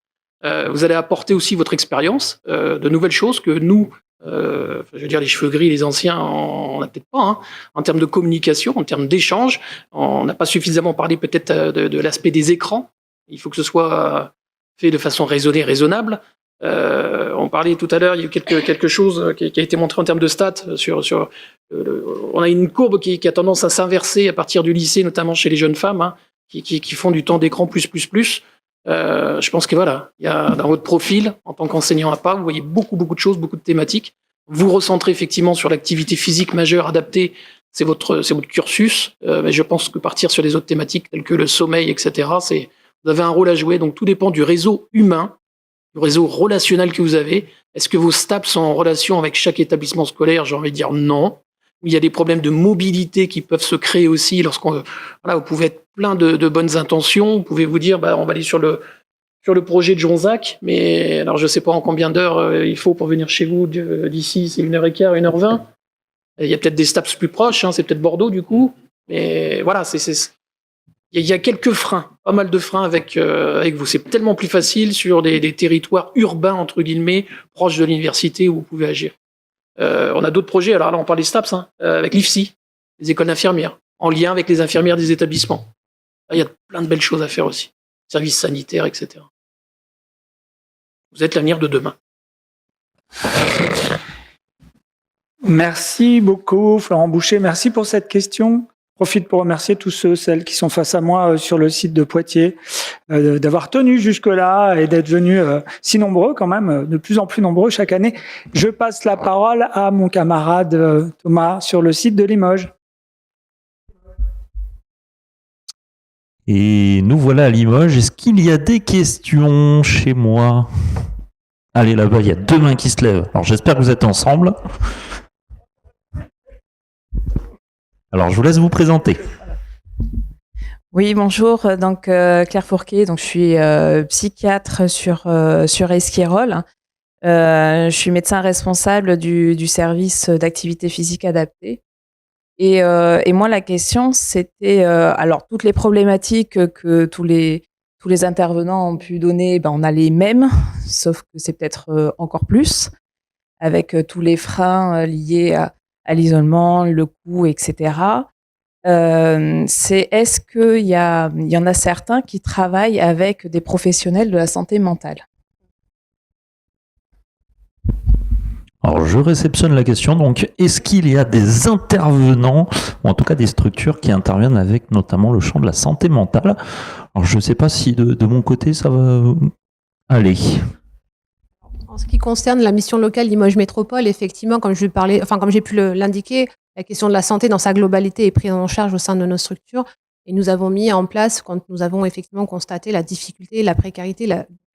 Vous allez apporter aussi votre expérience, de nouvelles choses que nous, je veux dire les cheveux gris, les anciens, on n'a peut-être pas, hein, en termes de communication, en termes d'échange. On n'a pas suffisamment parlé peut-être de l'aspect des écrans. Il faut que ce soit fait de façon raisonnée, raisonnable. On parlait tout à l'heure, il y a eu quelque chose qui a été montré en termes de stats. On a une courbe qui a tendance à s'inverser à partir du lycée, notamment chez les jeunes femmes, hein, qui font du temps d'écran plus. Je pense que voilà, il y a dans votre profil, en tant qu'enseignant APA, vous voyez beaucoup de choses, beaucoup de thématiques. Vous recentrez effectivement sur l'activité physique majeure adaptée, c'est votre cursus. Mais je pense que partir sur les autres thématiques telles que le sommeil, etc., vous avez un rôle à jouer. Donc tout dépend du réseau humain, du réseau relationnel que vous avez. Est-ce que vos STAPS sont en relation avec chaque établissement scolaire? J'ai envie de dire non. Il y a des problèmes de mobilité qui peuvent se créer aussi lorsqu'on, vous pouvez être plein de bonnes intentions. Vous pouvez vous dire, on va aller sur le projet de Jonzac, mais alors je sais pas en combien d'heures il faut pour venir chez vous d'ici, c'est 1h15, 1h20. Il y a peut-être des STAPS plus proches, hein, c'est peut-être Bordeaux du coup. Mais voilà, il y a quelques freins, pas mal de freins avec vous. C'est tellement plus facile sur des territoires urbains, entre guillemets, proches de l'université où vous pouvez agir. On a d'autres projets, alors là on parle des STAPS, hein, avec l'IFSI, les écoles d'infirmières, en lien avec les infirmières des établissements. Là, il y a plein de belles choses à faire aussi, services sanitaires, etc. Vous êtes l'avenir de demain. Merci beaucoup Florent Boucher, merci pour cette question. Profite pour remercier tous celles qui sont face à moi sur le site de Poitiers, d'avoir tenu jusque-là et d'être venus si nombreux quand même, de plus en plus nombreux chaque année. Je passe la parole à mon camarade Thomas sur le site de Limoges. Et nous voilà à Limoges. Est-ce qu'il y a des questions chez moi? Allez, là-bas, il y a 2 mains qui se lèvent. Alors j'espère que vous êtes ensemble. Alors, je vous laisse vous présenter. Oui, bonjour. Donc, Claire Fourquet. Donc, je suis psychiatre sur Esquirol. Je suis médecin responsable du service d'activité physique adaptée. Et moi, la question, c'était alors toutes les problématiques que tous les intervenants ont pu donner, on a les mêmes, sauf que c'est peut-être encore plus, avec tous les freins liés à l'isolement, le coût, etc. c'est est-ce qu'il y en a certains qui travaillent avec des professionnels de la santé mentale? Alors, je réceptionne la question. Donc, est-ce qu'il y a des intervenants, ou en tout cas des structures qui interviennent avec notamment le champ de la santé mentale? Alors, je ne sais pas si de mon côté, ça va aller. En ce qui concerne la mission locale Limoges Métropole, effectivement, comme j'ai pu l'indiquer, la question de la santé dans sa globalité est prise en charge au sein de nos structures. Et nous avons mis en place, quand nous avons effectivement constaté la difficulté, la précarité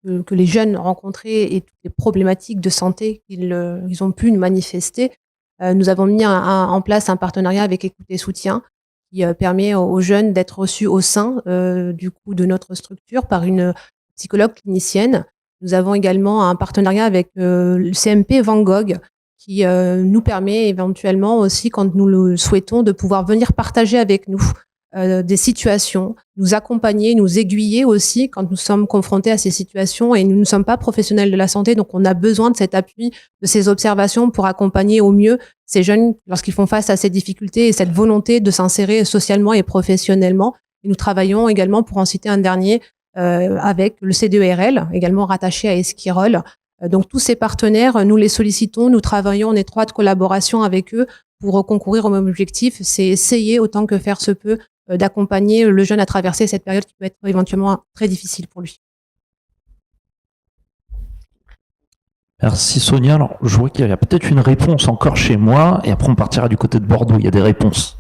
que les jeunes rencontraient et toutes les problématiques de santé qu'ils ont pu manifester, nous avons mis en place un partenariat avec Écoute et Soutien qui permet aux jeunes d'être reçus au sein de notre structure par une psychologue clinicienne. Nous avons également un partenariat avec le CMP Van Gogh qui nous permet éventuellement aussi, quand nous le souhaitons, de pouvoir venir partager avec nous des situations, nous accompagner, nous aiguiller aussi quand nous sommes confrontés à ces situations, et nous ne sommes pas professionnels de la santé, donc on a besoin de cet appui, de ces observations pour accompagner au mieux ces jeunes lorsqu'ils font face à ces difficultés et cette volonté de s'insérer socialement et professionnellement. Et nous travaillons également, pour en citer un dernier, avec le CDERL, également rattaché à Esquirol. Donc tous ces partenaires, nous les sollicitons, nous travaillons en étroite collaboration avec eux pour concourir au même objectif, c'est essayer autant que faire se peut d'accompagner le jeune à traverser cette période qui peut être éventuellement très difficile pour lui. Merci Sonia. Alors, je vois qu'il y a peut-être une réponse encore chez moi, et après on partira du côté de Bordeaux. Il y a des réponses.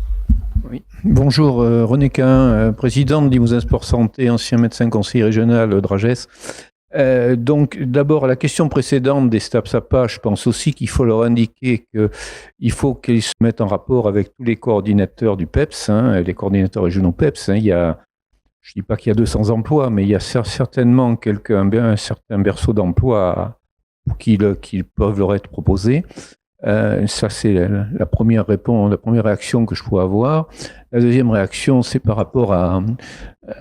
Oui. Bonjour, René Quin, président de Limousin Sport Santé, ancien médecin conseiller régional d'Ragès. Donc, d'abord, à la question précédente des STAPS APA, je pense aussi qu'il faut leur indiquer qu'il faut qu'ils se mettent en rapport avec tous les coordinateurs du PEPS, les coordinateurs régionaux PEPS. Je ne dis pas qu'il y a 200 emplois, mais il y a certainement un certain berceau d'emplois qu'ils peuvent leur être proposés. Ça, c'est la première réponse, la première réaction que je peux avoir. La deuxième réaction, c'est par rapport à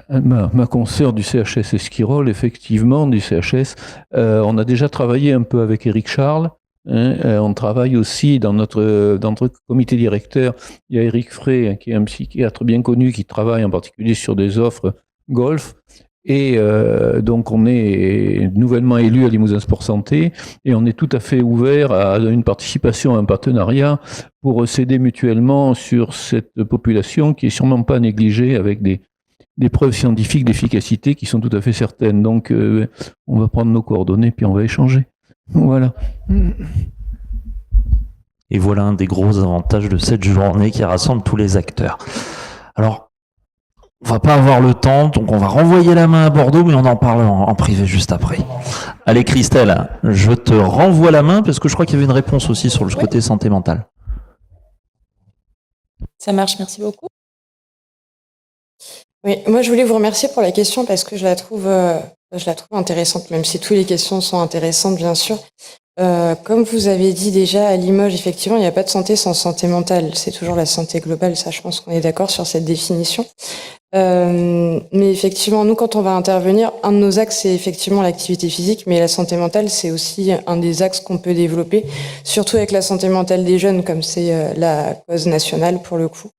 ma consoeur du CHS Esquirol, effectivement, du CHS. On a déjà travaillé un peu avec Éric Charles. On travaille aussi dans notre comité directeur. Il y a Éric Frey, qui est un psychiatre bien connu, qui travaille en particulier sur des offres golf. Et donc on est nouvellement élu à Limousin Sport Santé et on est tout à fait ouvert à une participation, à un partenariat pour s'aider mutuellement sur cette population qui est sûrement pas négligée, avec des preuves scientifiques d'efficacité qui sont tout à fait certaines. Donc on va prendre nos coordonnées puis on va échanger. Voilà. Et voilà un des gros avantages de cette journée qui rassemble tous les acteurs. Alors, on va pas avoir le temps, donc on va renvoyer la main à Bordeaux, mais on en parle en privé juste après. Allez Christelle, je te renvoie la main parce que je crois qu'il y avait une réponse aussi sur le côté santé mentale. Ça marche, merci beaucoup. Oui, moi je voulais vous remercier pour la question parce que je la trouve intéressante, même si toutes les questions sont intéressantes bien sûr. Comme vous avez dit déjà, à Limoges, effectivement, il n'y a pas de santé sans santé mentale. C'est toujours la santé globale, ça je pense qu'on est d'accord sur cette définition. Mais effectivement, nous, quand on va intervenir, un de nos axes, c'est effectivement l'activité physique, mais la santé mentale, c'est aussi un des axes qu'on peut développer, surtout avec la santé mentale des jeunes, comme c'est la cause nationale pour le coup.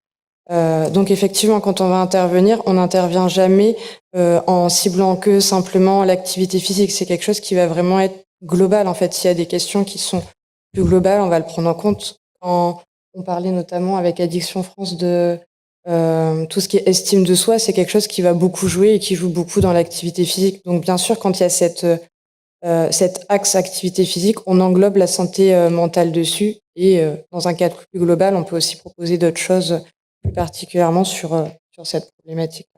Donc effectivement, quand on va intervenir, on n'intervient jamais en ciblant que simplement l'activité physique. C'est quelque chose qui va vraiment être global. En fait, s'il y a des questions qui sont plus globales, on va le prendre en compte. Quand on parlait notamment avec Addiction France de tout ce qui est estime de soi, c'est quelque chose qui va beaucoup jouer et qui joue beaucoup dans l'activité physique. Donc bien sûr, quand il y a cet axe activité physique, on englobe la santé mentale dessus. Et dans un cadre plus global, on peut aussi proposer d'autres choses plus particulièrement sur cette problématique.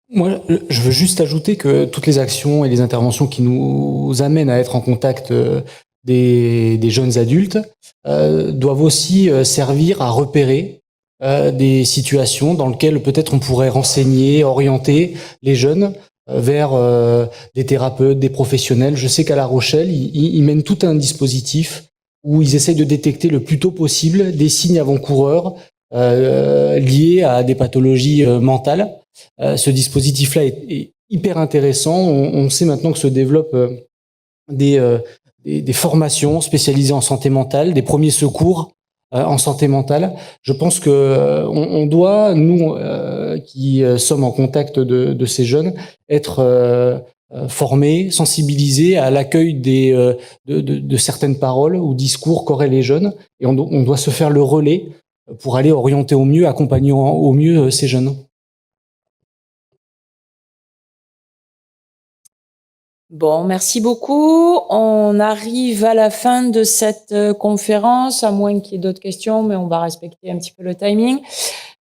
Moi, je veux juste ajouter que toutes les actions et les interventions qui nous amènent à être en contact des jeunes adultes doivent aussi servir à repérer des situations dans lesquelles peut-être on pourrait renseigner, orienter les jeunes vers des thérapeutes, des professionnels. Je sais qu'à La Rochelle, ils mènent tout un dispositif où ils essayent de détecter le plus tôt possible des signes avant-coureurs liés à des pathologies mentales. Ce dispositif-là est hyper intéressant. On sait maintenant que se développent des formations spécialisées en santé mentale, des premiers secours en santé mentale. Je pense que on doit, nous qui sommes en contact de ces jeunes, être formés, sensibilisés à l'accueil de certaines paroles ou discours qu'auraient les jeunes, et on doit se faire le relais pour aller orienter au mieux, accompagner au mieux ces jeunes. Bon, merci beaucoup. On arrive à la fin de cette conférence, à moins qu'il y ait d'autres questions, mais on va respecter un petit peu le timing.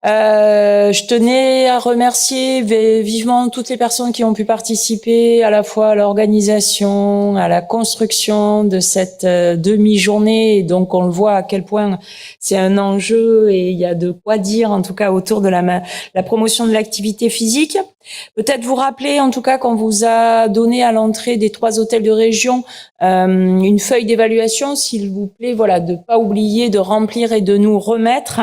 Je tenais à remercier vivement toutes les personnes qui ont pu participer à la fois à l'organisation, à la construction de cette demi-journée. Et donc, on le voit à quel point c'est un enjeu et il y a de quoi dire, en tout cas, autour de la promotion de l'activité physique. Peut-être vous rappeler, en tout cas, qu'on vous a donné à l'entrée des 3 hôtels de région une feuille d'évaluation, s'il vous plaît, voilà, de pas oublier de remplir et de nous remettre.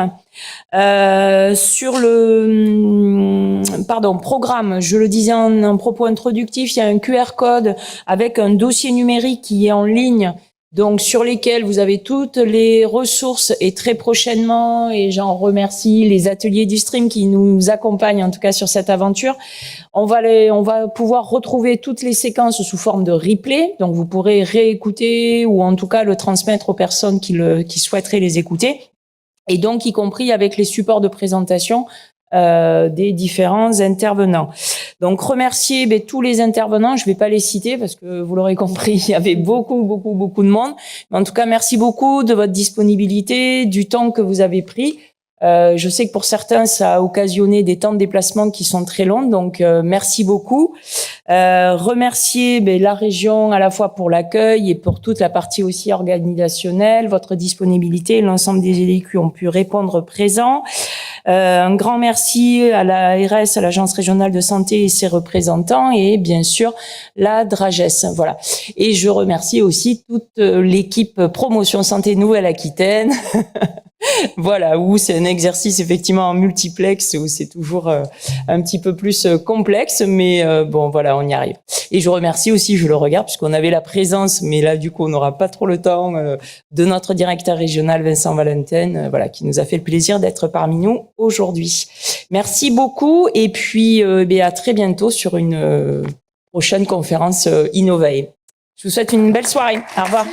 Sur le programme, je le disais en un propos introductif, il y a un QR code avec un dossier numérique qui est en ligne, donc sur lesquels vous avez toutes les ressources, et très prochainement, et j'en remercie les ateliers du stream qui nous accompagnent en tout cas sur cette aventure, on va pouvoir retrouver toutes les séquences sous forme de replay, donc vous pourrez réécouter ou en tout cas le transmettre aux personnes qui souhaiteraient les écouter. Et donc, y compris avec les supports de présentation des différents intervenants. Donc, remercier tous les intervenants. Je vais pas les citer parce que vous l'aurez compris, il y avait beaucoup de monde. Mais en tout cas, merci beaucoup de votre disponibilité, du temps que vous avez pris. Je sais que pour certains, ça a occasionné des temps de déplacement qui sont très longs, donc merci beaucoup. Remercier la région à la fois pour l'accueil et pour toute la partie aussi organisationnelle, votre disponibilité, l'ensemble des élus qui ont pu répondre présents. Un grand merci à l'ARS, à l'Agence régionale de santé et ses représentants, et bien sûr la DRAGES. Voilà. Et je remercie aussi toute l'équipe promotion santé Nouvelle-Aquitaine. Voilà, où c'est un exercice effectivement en multiplex, où c'est toujours un petit peu plus complexe, mais bon voilà, on y arrive. Et je remercie aussi, je le regarde, puisqu'on avait la présence, mais là du coup on n'aura pas trop le temps, de notre directeur régional Vincent Valentin, voilà, qui nous a fait le plaisir d'être parmi nous aujourd'hui. Merci beaucoup, et puis à très bientôt sur une prochaine conférence Innovae. Je vous souhaite une belle soirée. Au revoir.